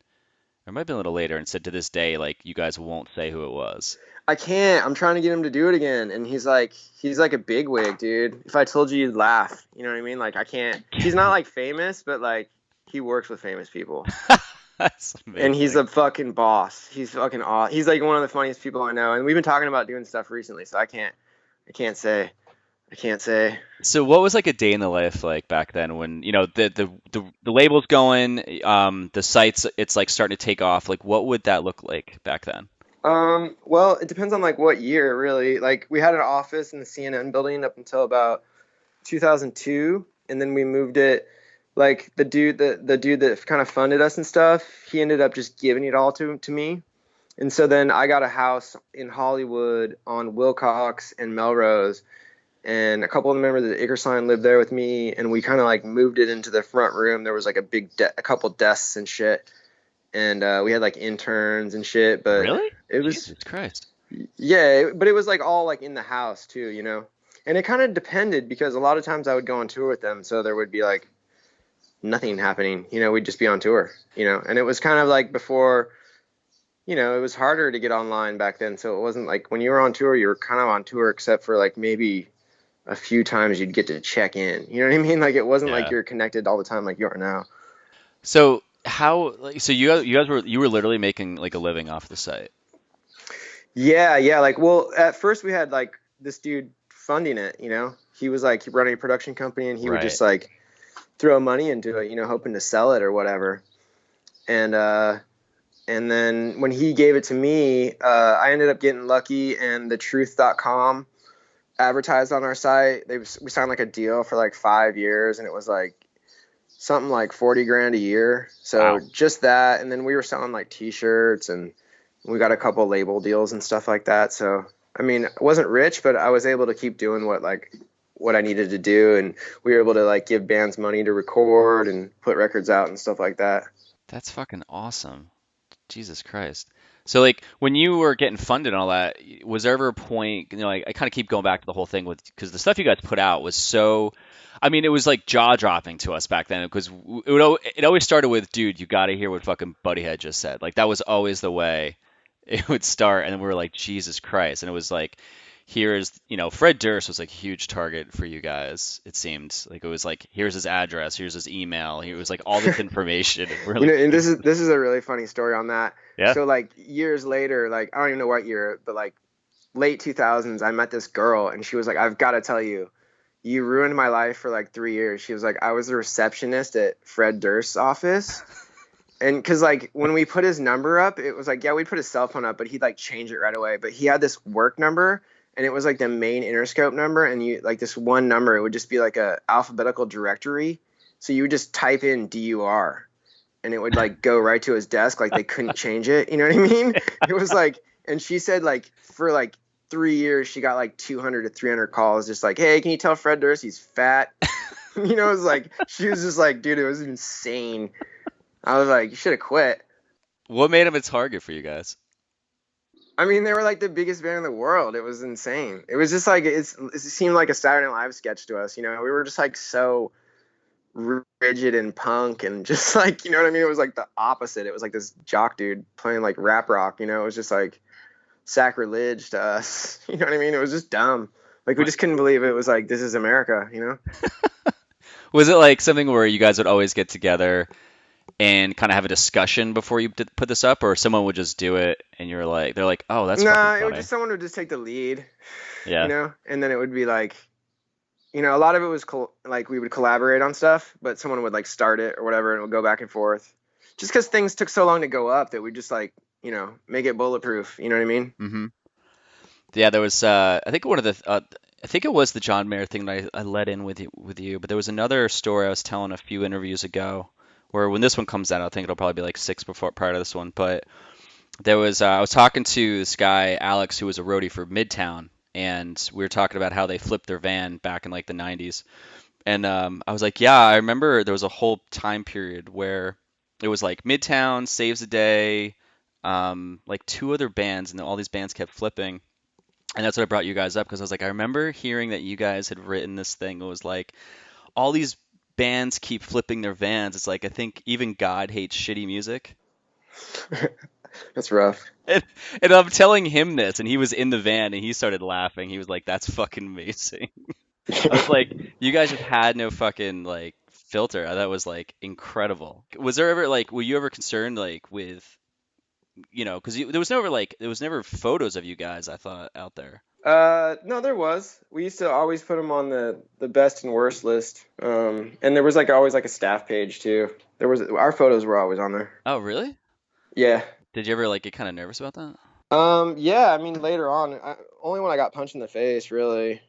It might have been a little later and said to this day, like, you guys won't say who it was. I can't. I'm trying to get him to do it again, and he's like a bigwig, dude. If I told you, you'd laugh. You know what I mean? Like I can't. He's not like famous, but like he works with famous people, That's and he's amazing. a fucking boss. He's fucking aw. He's like one of the funniest people I know, and we've been talking about doing stuff recently, so I can't. I can't say. I can't say. So what was like a day in the life like back then when, the label's going, the sites it's like starting to take off. Like what would that look like back then? Well, it depends on like what year, really. Like we had an office in the CNN building up until about 2002, and then we moved it. Like the dude that kind of funded us and stuff, he ended up just giving it all to me. And so then I got a house in Hollywood on Wilcox and Melrose, and a couple of the members of the Ickersign lived there with me, and we kind of like moved it into the front room. There was like a couple desks and shit, and we had like interns and shit, but Really? it was Jesus Christ. yeah, but it was like all like in the house too, you know. And it kind of depended because a lot of times I would go on tour with them, so there would be like nothing happening. You know, we'd just be on tour, you know. And it was kind of like before, you know, it was harder to get online back then, so it wasn't like when you were on tour, you were kind of on tour except for like maybe a few times you'd get to check in. You know what I mean? Like it wasn't like Yeah. you're connected all the time like you are now. So how like so you guys were literally making like a living off the site. Yeah, yeah. Like, well, at first we had like this dude funding it, you know. He was like running a production company and he would Right. just like throw money into it, you know, hoping to sell it or whatever. And and then when he gave it to me, I ended up getting lucky and the truth.com advertised on our site. We signed like a deal for like 5 years and it was like something like 40 grand a year. So Wow. just that. And then we were selling like t-shirts and we got a couple label deals and stuff like that. So, I mean, I wasn't rich, but I was able to keep doing what I needed to do. And we were able to like give bands money to record and put records out and stuff like that. That's fucking awesome. Jesus Christ. So like when you were getting funded and all that, was there ever a point, like I kind of keep going back to the whole thing with because the stuff you guys put out was so, I mean, it was like jaw dropping to us back then because it always started with, dude, you got to hear what fucking Buddyhead just said. Like that was always the way it would start, and then we were like, Jesus Christ, and it was like, here's, Fred Durst was like a huge target for you guys. It seemed like it was like, here's his address, here's his email, he was like all this information. And we're You know, like, and this is Jesus. this is a really funny story on that. Yeah. So like years later, like I don't even know what year, but like late 2000s, I met this girl and she was like, I've got to tell you, you ruined my life for like 3 years. She was like, I was a receptionist at Fred Durst's office. And because like when we put his number up, it was like, yeah, we put his cell phone up, but he'd like change it right away. But he had this work number and it was like the main Interscope number. And you like this one number, it would just be like a alphabetical directory. So you would just type in DUR and it would like go right to his desk. Like they couldn't change it. You know what I mean? It was like, and she said like for like 3 years, she got like 200 to 300 calls. Just like, hey, can you tell Fred Durst he's fat? You know, it was like, she was just like, dude, it was insane. I was like, you should have quit. What made him a target for you guys? I mean, they were like the biggest band in the world. It was insane. It was just like it seemed like a Saturday Night Live sketch to us. You know, we were just like so rigid and punk and just like, you know what I mean? It was like the opposite. It was like this jock dude playing like rap rock. You know, it was just like sacrilege to us. You know what I mean? It was just dumb. Like we What just couldn't believe it was like this is America. You know? was it like something where you guys would always get together and kind of have a discussion before you put this up, or someone would just do it and they're like, oh, that's fucking Nah, it would funny. just someone would just take the lead. You Yeah. know, and then it would be like, you know, a lot of it was like we would collaborate on stuff, but someone would like start it or whatever, and it would go back and forth. Just because things took so long to go up that we just like, you know, make it bulletproof. You know what I mean? Hmm. Yeah, there was I think I think it was the John Mayer thing that I let in with you, but there was another story I was telling a few interviews ago where when this one comes out, I think it'll probably be like six before prior to this one, but there was I was talking to this guy Alex who was a roadie for Midtown, and we were talking about how they flipped their van back in like the 90s. And I was like, yeah, I remember there was a whole time period where it was like Midtown, Saves the Day, like two other bands, and all these bands kept flipping. And that's what I brought you guys up because I was like, I remember hearing that you guys had written this thing. It was like all these bands keep flipping their vans. It's like I think even God hates shitty music. That's rough. And, and I'm telling him this, and he was in the van, and he started laughing. He was like, "That's fucking amazing." I was like, "You guys just had no fucking like filter." That was like incredible. Was there ever like, were you ever concerned like with, because there was never photos of you guys, I thought, out there. No, there was. We used to always put them on the best and worst list. And there was like always like a staff page too. There was our photos were always on there. Oh, really? Yeah. Did you ever like get kind of nervous about that? Yeah. I mean, later on, only when I got punched in the face, really.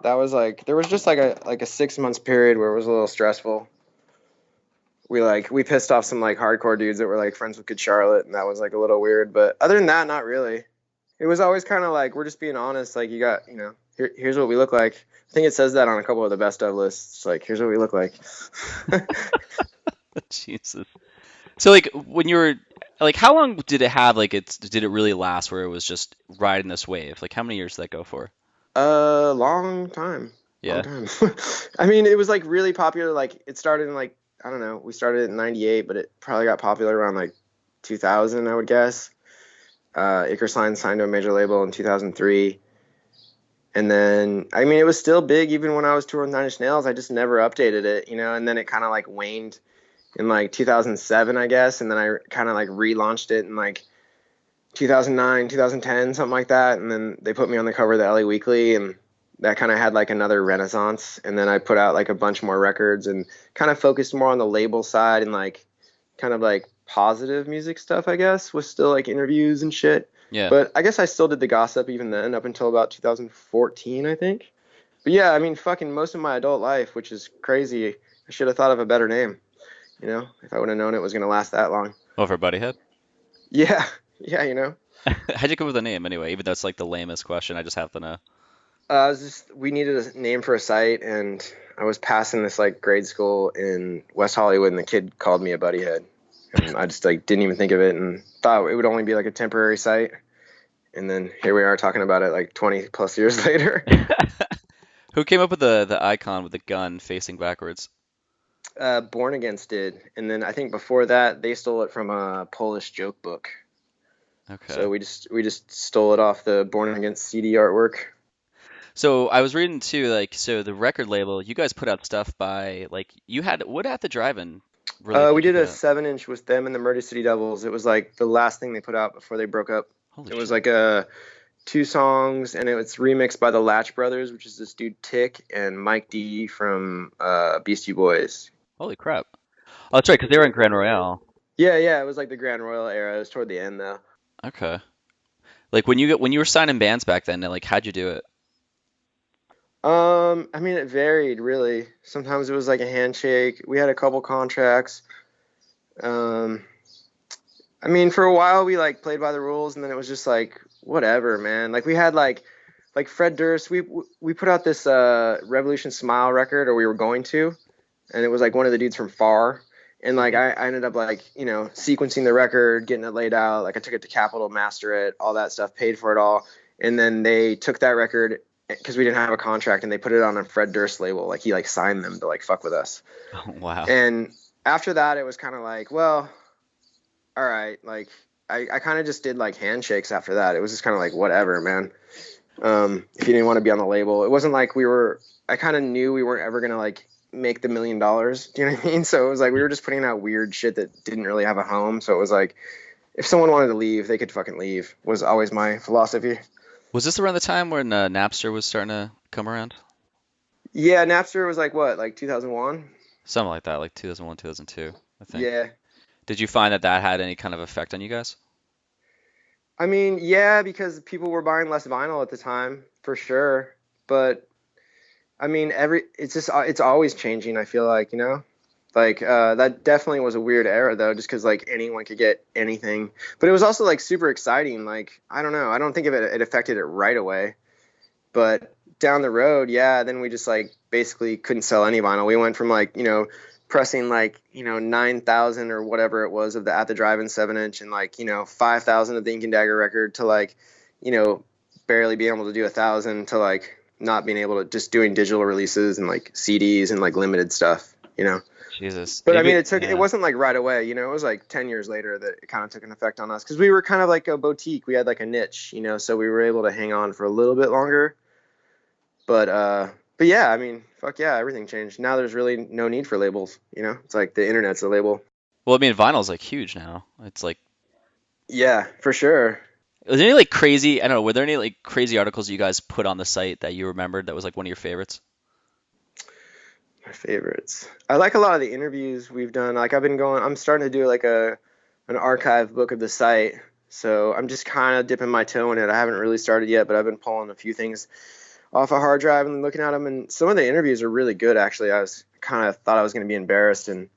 That was like there was just like a 6 months period where it was a little stressful. We pissed off some like hardcore dudes that were like friends with Good Charlotte, and that was like a little weird. But other than that, not really. It was always kind of like we're just being honest. Like here's what we look like. I think it says that on a couple of the best of lists. Like here's what we look like. Jesus. So like when you were like, how long did it have? Like, did it really last where it was just riding this wave? Like, how many years did that go for? Long time. Long Yeah. time. I mean, it was like really popular. Like it started in like I don't know. We started in '98, but it probably got popular around like 2000, I would guess. Ickersline signed to a major label in 2003. And then, I mean, it was still big even when I was touring with Nine Inch Nails. I just never updated it, and then it kind of like waned in like 2007, I guess. And then I kind of like relaunched it in like 2009, 2010, something like that. And then they put me on the cover of the LA Weekly, and that kind of had like another renaissance. And then I put out like a bunch more records and kind of focused more on the label side and like kind of like positive music stuff, I guess, with still like interviews and shit. Yeah. But I guess I still did the gossip even then up until about 2014, I think. But yeah, I mean, fucking most of my adult life, which is crazy. I should have thought of a better name, if I would have known it was going to last that long. Oh, for Buddyhead? Yeah. Yeah, How'd you come up with the name anyway? Even though it's like the lamest question, I just have to know. we needed a name for a site, and I was passing this like grade school in West Hollywood, and the kid called me a Buddyhead. And I just like didn't even think of it and thought it would only be like a temporary site. And then here we are talking about it like 20 plus years later. Who came up with the icon with the gun facing backwards? Born Against did. And then I think before that they stole it from a Polish joke book. Okay. So we just stole it off the Born Against CD artwork. So I was reading too, like, so the record label, you guys put out stuff by, like, what at the drive-in really We did you did a put out? 7-inch with them and the Murder City Devils. It was like the last thing they put out before they broke up. Holy It was shit. like two songs, and it was remixed by the Latch Brothers, which is this dude Tick and Mike D from Beastie Boys. Holy crap. Oh, that's right, because they were in Grand Royale. Yeah, it was like the Grand Royal era. It was toward the end though. Okay. Like when you were signing bands back then, like how'd you do it? I mean, it varied really. Sometimes it was like a handshake. We had a couple contracts. Um, I mean, for a while we like played by the rules, and then it was just like whatever, man. Like we had like Fred Durst. We put out this Revolution Smile record, or we were going to, and it was like one of the dudes from Far. And like I ended up like sequencing the record, getting it laid out. Like I took it to Capitol, master it, all that stuff, paid for it all. And then they took that record because we didn't have a contract, and they put it on a Fred Durst label. Like he like signed them to like fuck with us. Oh, wow. And after that, it was kind of like, well, all right. Like I kind of just did like handshakes after that. It was just kind of like whatever, man. If you didn't want to be on the label, it wasn't like I kind of knew we weren't ever gonna like make the $1 million. Do you know what I mean? So it was like we were just putting out weird shit that didn't really have a home. So it was like if someone wanted to leave, they could fucking leave. Was always my philosophy. Was this around the time when Napster was starting to come around? Yeah, Napster was like what, like 2001? Something like that, like 2001, 2002, I think. Yeah. Did you find that had any kind of effect on you guys? I mean, yeah, because people were buying less vinyl at the time, for sure. But I mean, it's always changing. I feel like, like that definitely was a weird era though, just because like anyone could get anything. But it was also like super exciting. Like I don't know, I don't think it affected it right away, but down the road, yeah. Then we just like basically couldn't sell any vinyl. We went from like pressing like 9,000 or whatever it was of the At the Drive-In 7-inch and like 5,000 of the Ink and Dagger record to like barely being able to do 1,000 to like not being able to just doing digital releases and like CDs and like limited stuff. Jesus. But I mean, Maybe. it Yeah. wasn't like right away, you know, it was like 10 years later that it kind of took an effect on us because we were kind of like a boutique. We had like a niche, you know, so we were able to hang on for a little bit longer. But, uh, but yeah, I mean, fuck yeah, everything changed. Now there's really no need for labels, you know, it's like the internet's a label. Well, I mean, vinyl's like huge now. It's like, Yeah, for sure. was there any like crazy, I don't know, were there any like crazy articles you guys put on the site that you remembered that was like one of your favorites? My favorites. I like a lot of the interviews we've done. Like I'm starting to do like an archive book of the site. So I'm just kind of dipping my toe in it. I haven't really started yet, but I've been pulling a few things off a hard drive and looking at them. And some of the interviews are really good, actually. I was kind of thought I was going to be embarrassed, and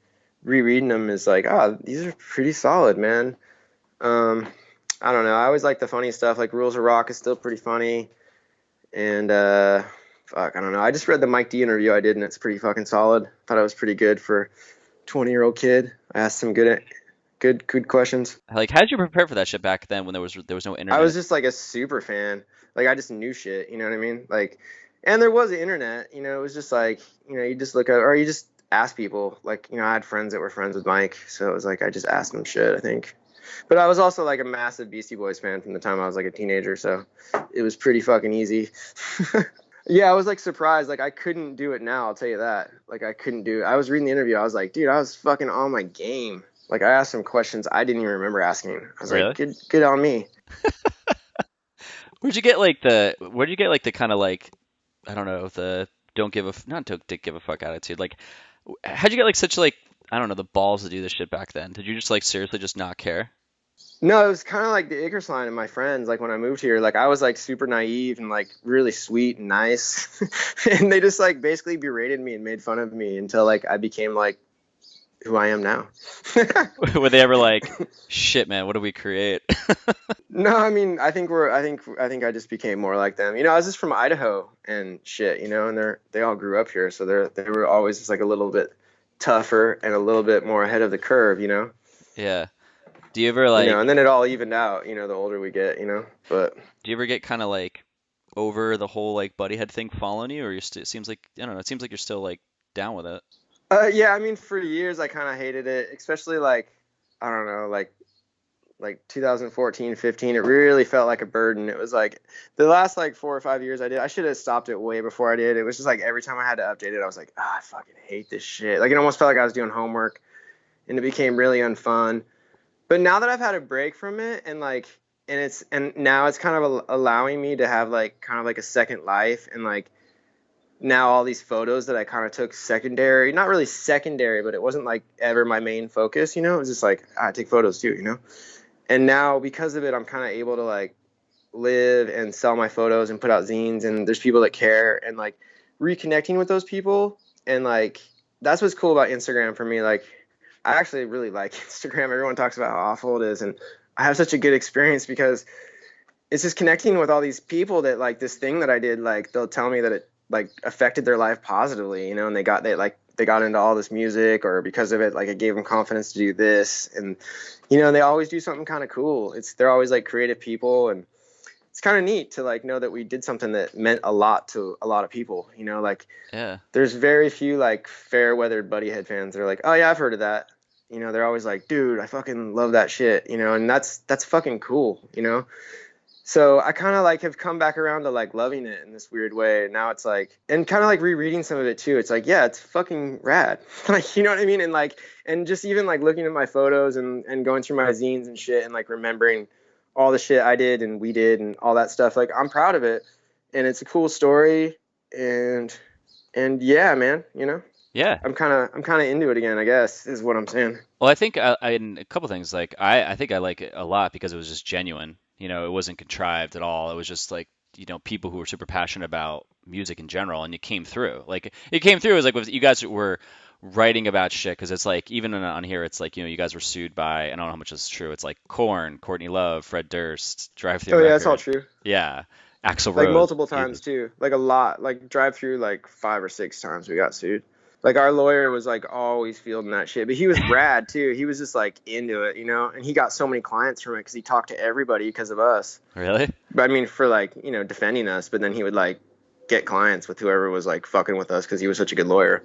rereading them is like, oh, these are pretty solid, man. Um, I don't know. I always like the funny stuff. Like Rules of Rock is still pretty funny. And fuck, I don't know. I just read the Mike D interview I did, and it's pretty fucking solid. Thought it was pretty good for 20-year-old kid. I asked some good questions. Like, how did you prepare for that shit back then when there was no I was internet? just like a super fan. Like I just knew shit, you know what I mean? Like, and there was the internet, you know. It was just like, you know, you just look at or you just ask people. Like, you know, I had friends that were friends with Mike, so it was like I just asked them shit, I think. But I was also like a massive Beastie Boys fan from the time I was like a teenager, so it was pretty fucking easy. Yeah, I was like surprised. Like I couldn't do it now, I'll tell you that. Like I couldn't do it. I was reading the interview, I was like, dude, I was fucking on my game. Like I asked some questions I didn't even remember asking. I was like, Really? good on me. Where'd you get like the kind of like, I don't know, the don't give a, not don't give a fuck attitude. Like, how'd you get like such like, I don't know, the balls to do this shit back then? Did you just like seriously just not care? No, it was kind of like the Icarus line and my friends. Like when I moved here, like I was like super naive and like really sweet and nice, and they just like basically berated me and made fun of me until like I became like who I am now. Were they ever like, shit, man, what do we create? No, I mean I think I just became more like them. You know, I was just from Idaho and shit. You know, and they all grew up here, so they were always just like a little bit tougher and a little bit more ahead of the curve. Yeah. Do you ever You know, like, and then it all evened out. You know, the older we get. You know, but. do you ever get kind of like over the whole like Buddyhead thing following you, or you still, it seems like, I don't know, it seems like you're still like down with it. Yeah, I mean, for years I kind of hated it, especially like I don't know, like 2014, 15. It really felt like a burden. It was like the last like 4 or 5 years I did. I should have stopped it way before I did. It was just like every time I had to update it, I was like, I fucking hate this shit. Like it almost felt like I was doing homework, and it became really unfun. But now that I've had a break from it, and like, and now it's kind of allowing me to have like kind of like a second life, and like now all these photos that I kind of took secondary, not really secondary, but it wasn't like ever my main focus, you know. It was just like I take photos too, you know. And now because of it, I'm kind of able to like live and sell my photos and put out zines, and there's people that care, and like reconnecting with those people, and like that's what's cool about Instagram for me. Like I actually really like Instagram. Everyone talks about how awful it is, and I have such a good experience because it's just connecting with all these people that like this thing that I did, like they'll tell me that it like affected their life positively, you know, and they got into all this music, or because of it, like it gave them confidence to do this, and you know, they always do something kind of cool. They're always like creative people, and it's kind of neat to like know that we did something that meant a lot to a lot of people, you know, like Yeah. there's very few like fair weathered Buddyhead fans that are like, oh yeah, I've heard of that. You know, they're always like, dude, I fucking love that shit, you know, and that's fucking cool, you know. So I kind of like have come back around to like loving it in this weird way. Now it's like, and kind of like rereading some of it too. It's like, yeah, it's fucking rad. Like, you know what I mean? And like, and just even like looking at my photos and going through my zines and shit, and like remembering all the shit I did and we did and all that stuff. Like I'm proud of it, and it's a cool story. And yeah, man, you know, Yeah. I'm kind of into it again, I guess, is what I'm saying. Well, I think and a couple things like I think I like it a lot because it was just genuine. You know, it wasn't contrived at all. It was just like, you know, people who were super passionate about music in general, and it came through. Like it came through. It was like you guys were writing about shit because it's like even on here, it's like, you know, you guys were sued by, I don't know how much is true. It's like Korn, Courtney Love, Fred Durst, Drive Through Oh yeah, it's all Records, true. yeah, Axl Like Rose. multiple times Jesus. too, like a lot, like drive through like 5 or 6 times we got sued. Like our lawyer was like always fielding that shit, but he was rad too. He was just like into it, you know, and he got so many clients from it because he talked to everybody because of us. Really? But I mean, for like, you know, defending us, but then he would like get clients with whoever was like fucking with us because he was such a good lawyer.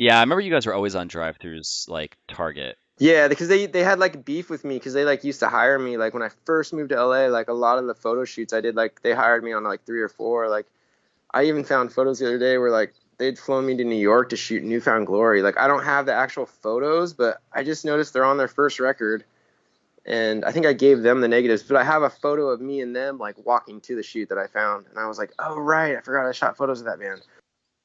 Yeah, I remember you guys were always on drive-throughs like Target. Yeah, because they had like beef with me because they like used to hire me like when I first moved to LA. Like a lot of the photo shoots I did, like they hired me on like three or four. Like I even found photos the other day where like they'd flown me to New York to shoot Newfound Glory. Like I don't have the actual photos, but I just noticed they're on their first record, and I think I gave them the negatives. But I have a photo of me and them like walking to the shoot that I found, and I was like, oh right, I forgot I shot photos of that band.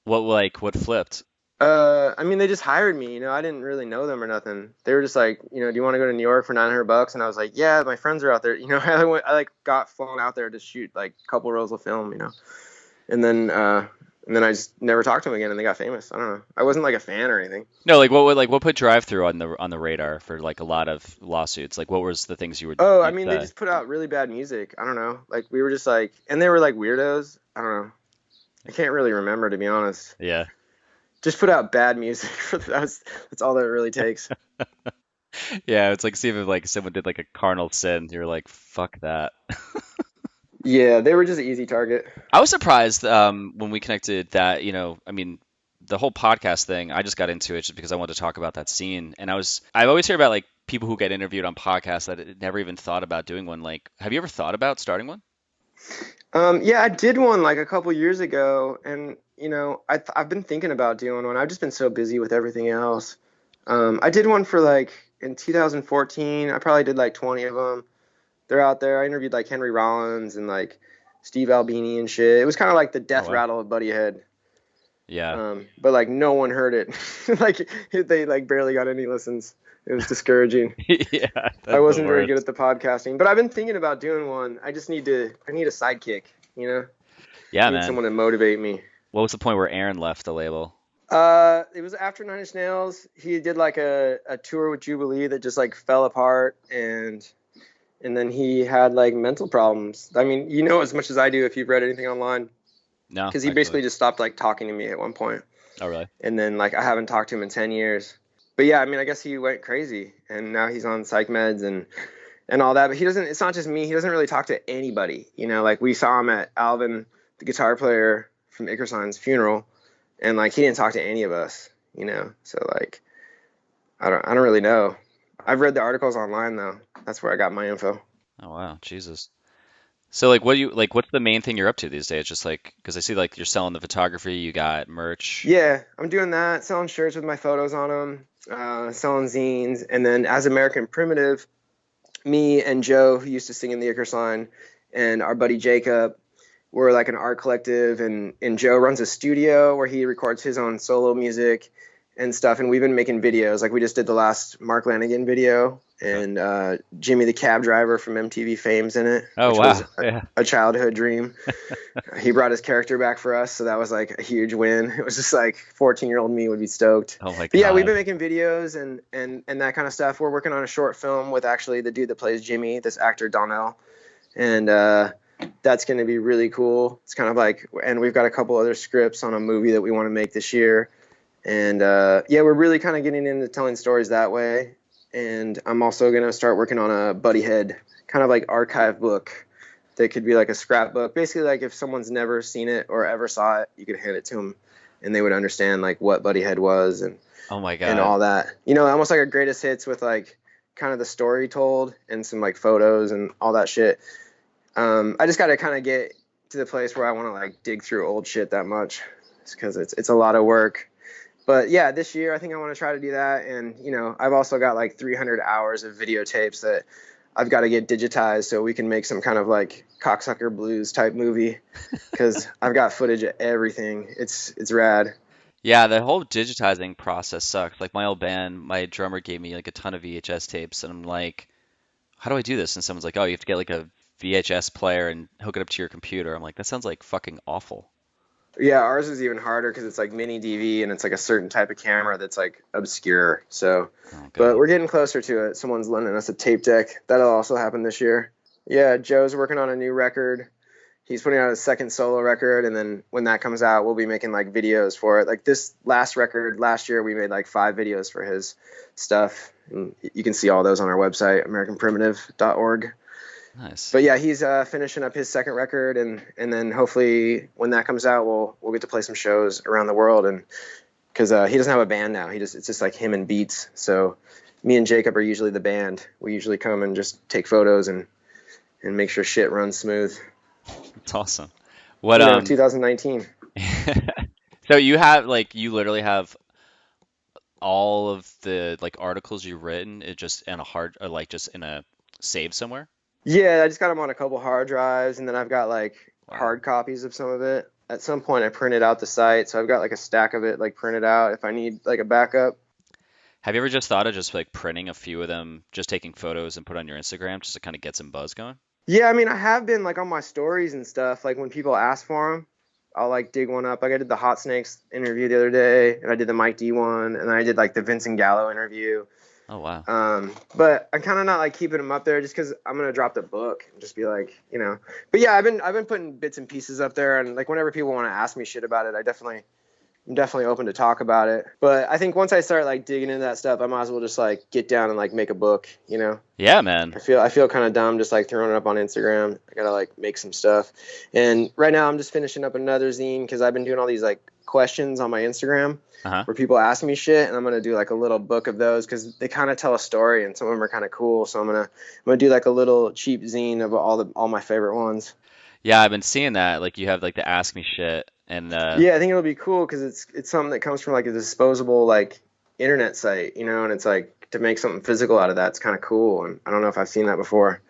What flipped? I mean, they just hired me. I didn't really know them or nothing. They were just like, do you want to go to New York for $900? And I was like, yeah, my friends are out there. I like got flown out there to shoot like a couple rolls of film. And then I just never talked to them again, and they got famous. I don't know. I wasn't like a fan or anything. No, what put drive-through on the radar for like a lot of lawsuits? Like what was the things Oh, I you'd mean, they say? just put out really bad music. I don't know. Like we were just like, and they were like weirdos. I don't know. I can't really remember, to be honest. Yeah. Just put out bad music for that's all that it really takes. Yeah, it's like see if like someone did like a carnal sin, you're like, fuck that. Yeah, they were just an easy target. I was surprised when we connected that, I mean, the whole podcast thing, I just got into it just because I wanted to talk about that scene. And I always hear about like people who get interviewed on podcasts that had never even thought about doing one. Like, have you ever thought about starting one? Yeah, I did one like a couple years ago, and I've been thinking about doing one. I've just been so busy with everything else. I did one for like in 2014. I probably did like 20 of them. They're out there. I interviewed like Henry Rollins and like Steve Albini and shit. It was kind of like the Oh death wow. rattle of Buddyhead. Yeah. But like no one heard it. Like they like barely got any listens. It was discouraging. Yeah, I that's the wasn't very good worst. at the podcasting, but I've been thinking about doing one. I need a sidekick, Yeah, need man. someone to motivate me. What was the point where Aaron left the label? It was after Nine Inch Nails. He did like a tour with Jubilee that just like fell apart, and then he had like mental problems. I mean, you know as much as I do if you've read anything online, No, because he actually. basically just stopped like talking to me at one point, Oh, really? and then like I haven't talked to him in 10 years. But yeah, I mean, I guess he went crazy, and now he's on psych meds and all that. But he doesn't. It's not just me. He doesn't really talk to anybody. Like we saw him at Alvin, the guitar player from Ickersign's funeral, and like he didn't talk to any of us. So like I don't really know. I've read the articles online though. That's where I got my info. Oh, wow. Jesus. So, like, what's the main thing you're up to these days? Just like, because I see like you're selling the photography, you got merch. Yeah, I'm doing that, selling shirts with my photos on them, selling zines, and then as American Primitive, me and Joe, who used to sing in the Ickersign, and our buddy Jacob, we're like an art collective, and Joe runs a studio where he records his own solo music and stuff, and we've been making videos. Like we just did the last Mark Lanigan video, Okay. and Jimmy the cab driver from MTV Fame's in it, Oh, which was wow. Yeah. a childhood dream. He brought his character back for us, so that was like a huge win. It was just like 14-year-old me would be stoked. Oh my But yeah, we've God. been making videos and that kind of stuff. We're working on a short film with actually the dude that plays Jimmy, this actor Donnell, and that's going to be really cool. It's kind of like, and we've got a couple other scripts on a movie that we want to make this year, and yeah, we're really kind of getting into telling stories that way. And I'm also going to start working on a Buddyhead kind of like archive book that could be like a scrapbook. Basically, like if someone's never seen it or ever saw it, you could hand it to them and they would understand like what Buddyhead was Oh my and God. all that. Almost like a greatest hits with like kind of the story told and some like photos and all that shit. I just got to kind of get to the place where I want to like dig through old shit that much because it's a lot of work. But yeah, this year I think I want to try to do that. And, I've also got like 300 hours of videotapes that I've got to get digitized so we can make some kind of like cocksucker blues type movie because I've got footage of everything. It's rad. Yeah, the whole digitizing process sucks. Like my old band, my drummer gave me like a ton of VHS tapes, and I'm like, how do I do this? And someone's like, oh, you have to get like a VHS player and hook it up to your computer. I'm like, that sounds like fucking awful. Yeah, ours is even harder because it's like mini DV and it's like a certain type of camera that's like obscure. So, Oh but God. we're getting closer to it. Someone's lending us a tape deck. That'll also happen this year. Yeah, Joe's working on a new record. He's putting out his second solo record, and then when that comes out, we'll be making like videos for it. Like this last record, last year we made like 5 videos for his stuff. And you can see all those on our website, AmericanPrimitive.org. Nice. But yeah, he's finishing up his second record, and then hopefully when that comes out, we'll get to play some shows around the world and because he doesn't have a band now. It's just like him and beats. So me and Jacob are usually the band. We usually come and just take photos and make sure shit runs smooth. It's awesome. What 2019. So you literally have all of the like articles you've written, it just in a hard or like just in a save somewhere? Yeah, I just got them on a couple hard drives, and then I've got like Wow. hard copies of some of it. At some point, I printed out the site, so I've got like a stack of it like printed out if I need like a backup. Have you ever just thought of just like printing a few of them, just taking photos and put on your Instagram just to kind of get some buzz going? Yeah, I mean, I have been like on my stories and stuff. Like when people ask for them, I'll like dig one up. Like I did the Hot Snakes interview the other day, and I did the Mike D one, and I did like the Vincent Gallo interview. Oh wow. But I'm kind of not like keeping them up there just because I'm gonna drop the book and just be like, you know. But yeah, I've been putting bits and pieces up there, and like whenever people want to ask me shit about it, I'm definitely open to talk about it. But I think once I start like digging into that stuff, I might as well just like get down and like make a book, you know. Yeah, man. I feel kind of dumb just like throwing it up on Instagram. I gotta like make some stuff. And right now I'm just finishing up another zine because I've been doing all these like questions on my Instagram where people ask me shit, and I'm gonna do like a little book of those because they kind of tell a story, and some of them are kind of cool. So I'm gonna do like a little cheap zine of all my favorite ones. Yeah, I've been seeing that. Like you have like the ask me shit and Yeah, I think it'll be cool because it's something that comes from like a disposable like internet site, you know, and it's like to make something physical out of that. It's kind of cool, and I don't know if I've seen that before,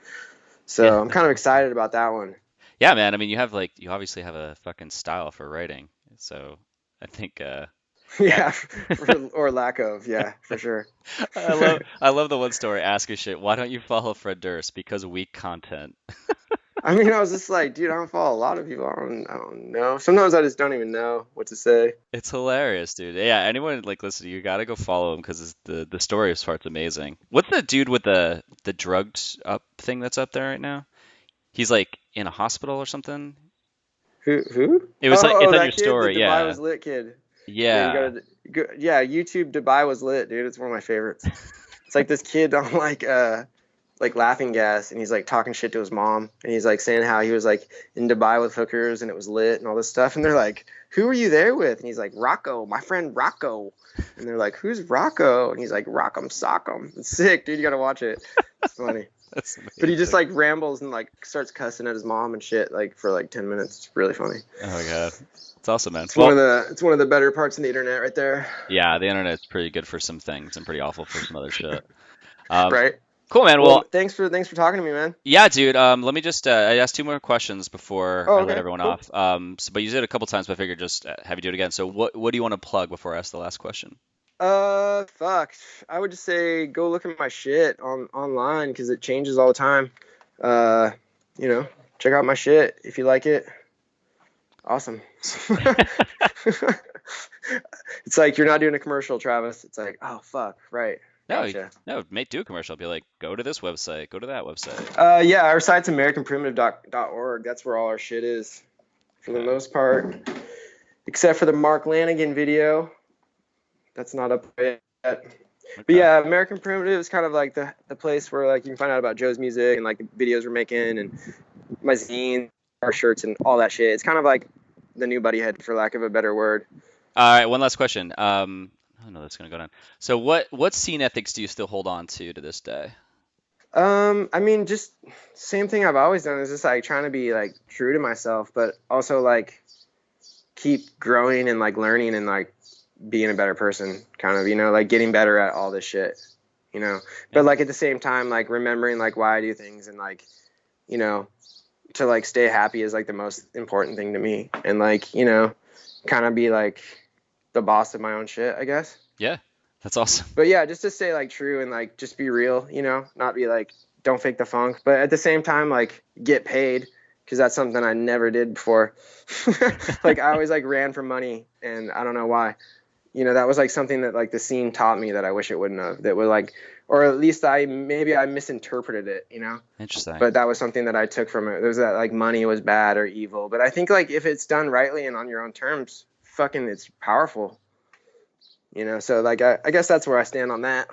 so yeah. I'm kind of excited about that one. Yeah, man. I mean, you obviously have a fucking style for writing. So I think Yeah, or lack of, yeah, for sure. I love the one story, ask a shit. Why don't you follow Fred Durst? Because weak content. I mean, I was just like, dude, I don't follow a lot of people. I don't know. Sometimes I just don't even know what to say. It's hilarious, dude. Yeah, anyone like listen, you gotta go follow him because the story part's amazing. What's the dude with the drugged up thing that's up there right now? He's like in a hospital or something. Who? It was like it's on your That kid, the story, Dubai yeah. was lit kid. Yeah, you Yeah. gotta go. Yeah, YouTube Dubai was lit, dude. It's one of my favorites. It's like this kid on like laughing gas, and he's like talking shit to his mom, and he's like saying how he was like in Dubai with hookers and it was lit and all this stuff, and they're like, who were you there with? And he's like, Rocco, my friend Rocco. And they're like, who's Rocco? And he's like, Rock'em Sock'em. It's sick, dude. You gotta watch it. It's funny. That's amazing. But he just like rambles and like starts cussing at his mom and shit like for like 10 minutes. It's really funny. Oh my god. It's awesome, man. It's one of the better parts of the internet right there. Yeah, the internet's pretty good for some things and pretty awful for some other shit. Right. Cool, man. Well, thanks for talking to me, man. Yeah, dude. Let me just I asked two more questions before I let Okay, everyone cool. off. But you did it a couple times, but I figured just have you do it again. So what do you want to plug before I ask the last question? Fuck. I would just say go look at my shit online because it changes all the time. You know, check out my shit if you like it. Awesome. It's like you're not doing a commercial, Travis. It's like, oh fuck, right. No, Gotcha. no, mate, do a commercial. Be like, go to this website, go to that website. Yeah, our site's AmericanPrimitive.org. That's where all our shit is, for the most part, except for the Mark Lanigan video. That's not up yet. But yeah, American Primitive is kind of like the place where like you can find out about Joe's music and like the videos we're making and my zine, our shirts and all that shit. It's kind of like the new Buddyhead, for lack of a better word. All right, one last question. I know that's gonna go down. So what scene ethics do you still hold on to this day? I mean, just same thing I've always done is just like trying to be like true to myself, but also like keep growing and like learning and like being a better person, kind of, you know, like getting better at all this shit, you know, but like at the same time, like remembering like why I do things and like, you know, to like stay happy is like the most important thing to me, and like, you know, kind of be like the boss of my own shit, I guess. Yeah, that's awesome. But yeah, just to stay like true and like just be real, you know, not be like, don't fake the funk, but at the same time, like get paid, because that's something I never did before. Like I always like ran for money, and I don't know why. You know, that was like something that like the scene taught me that I wish it wouldn't have. That was like, or at least maybe I misinterpreted it, you know. Interesting. But that was something that I took from it. It was that like money was bad or evil. But I think like if it's done rightly and on your own terms, fucking it's powerful. You know, so like I guess that's where I stand on that.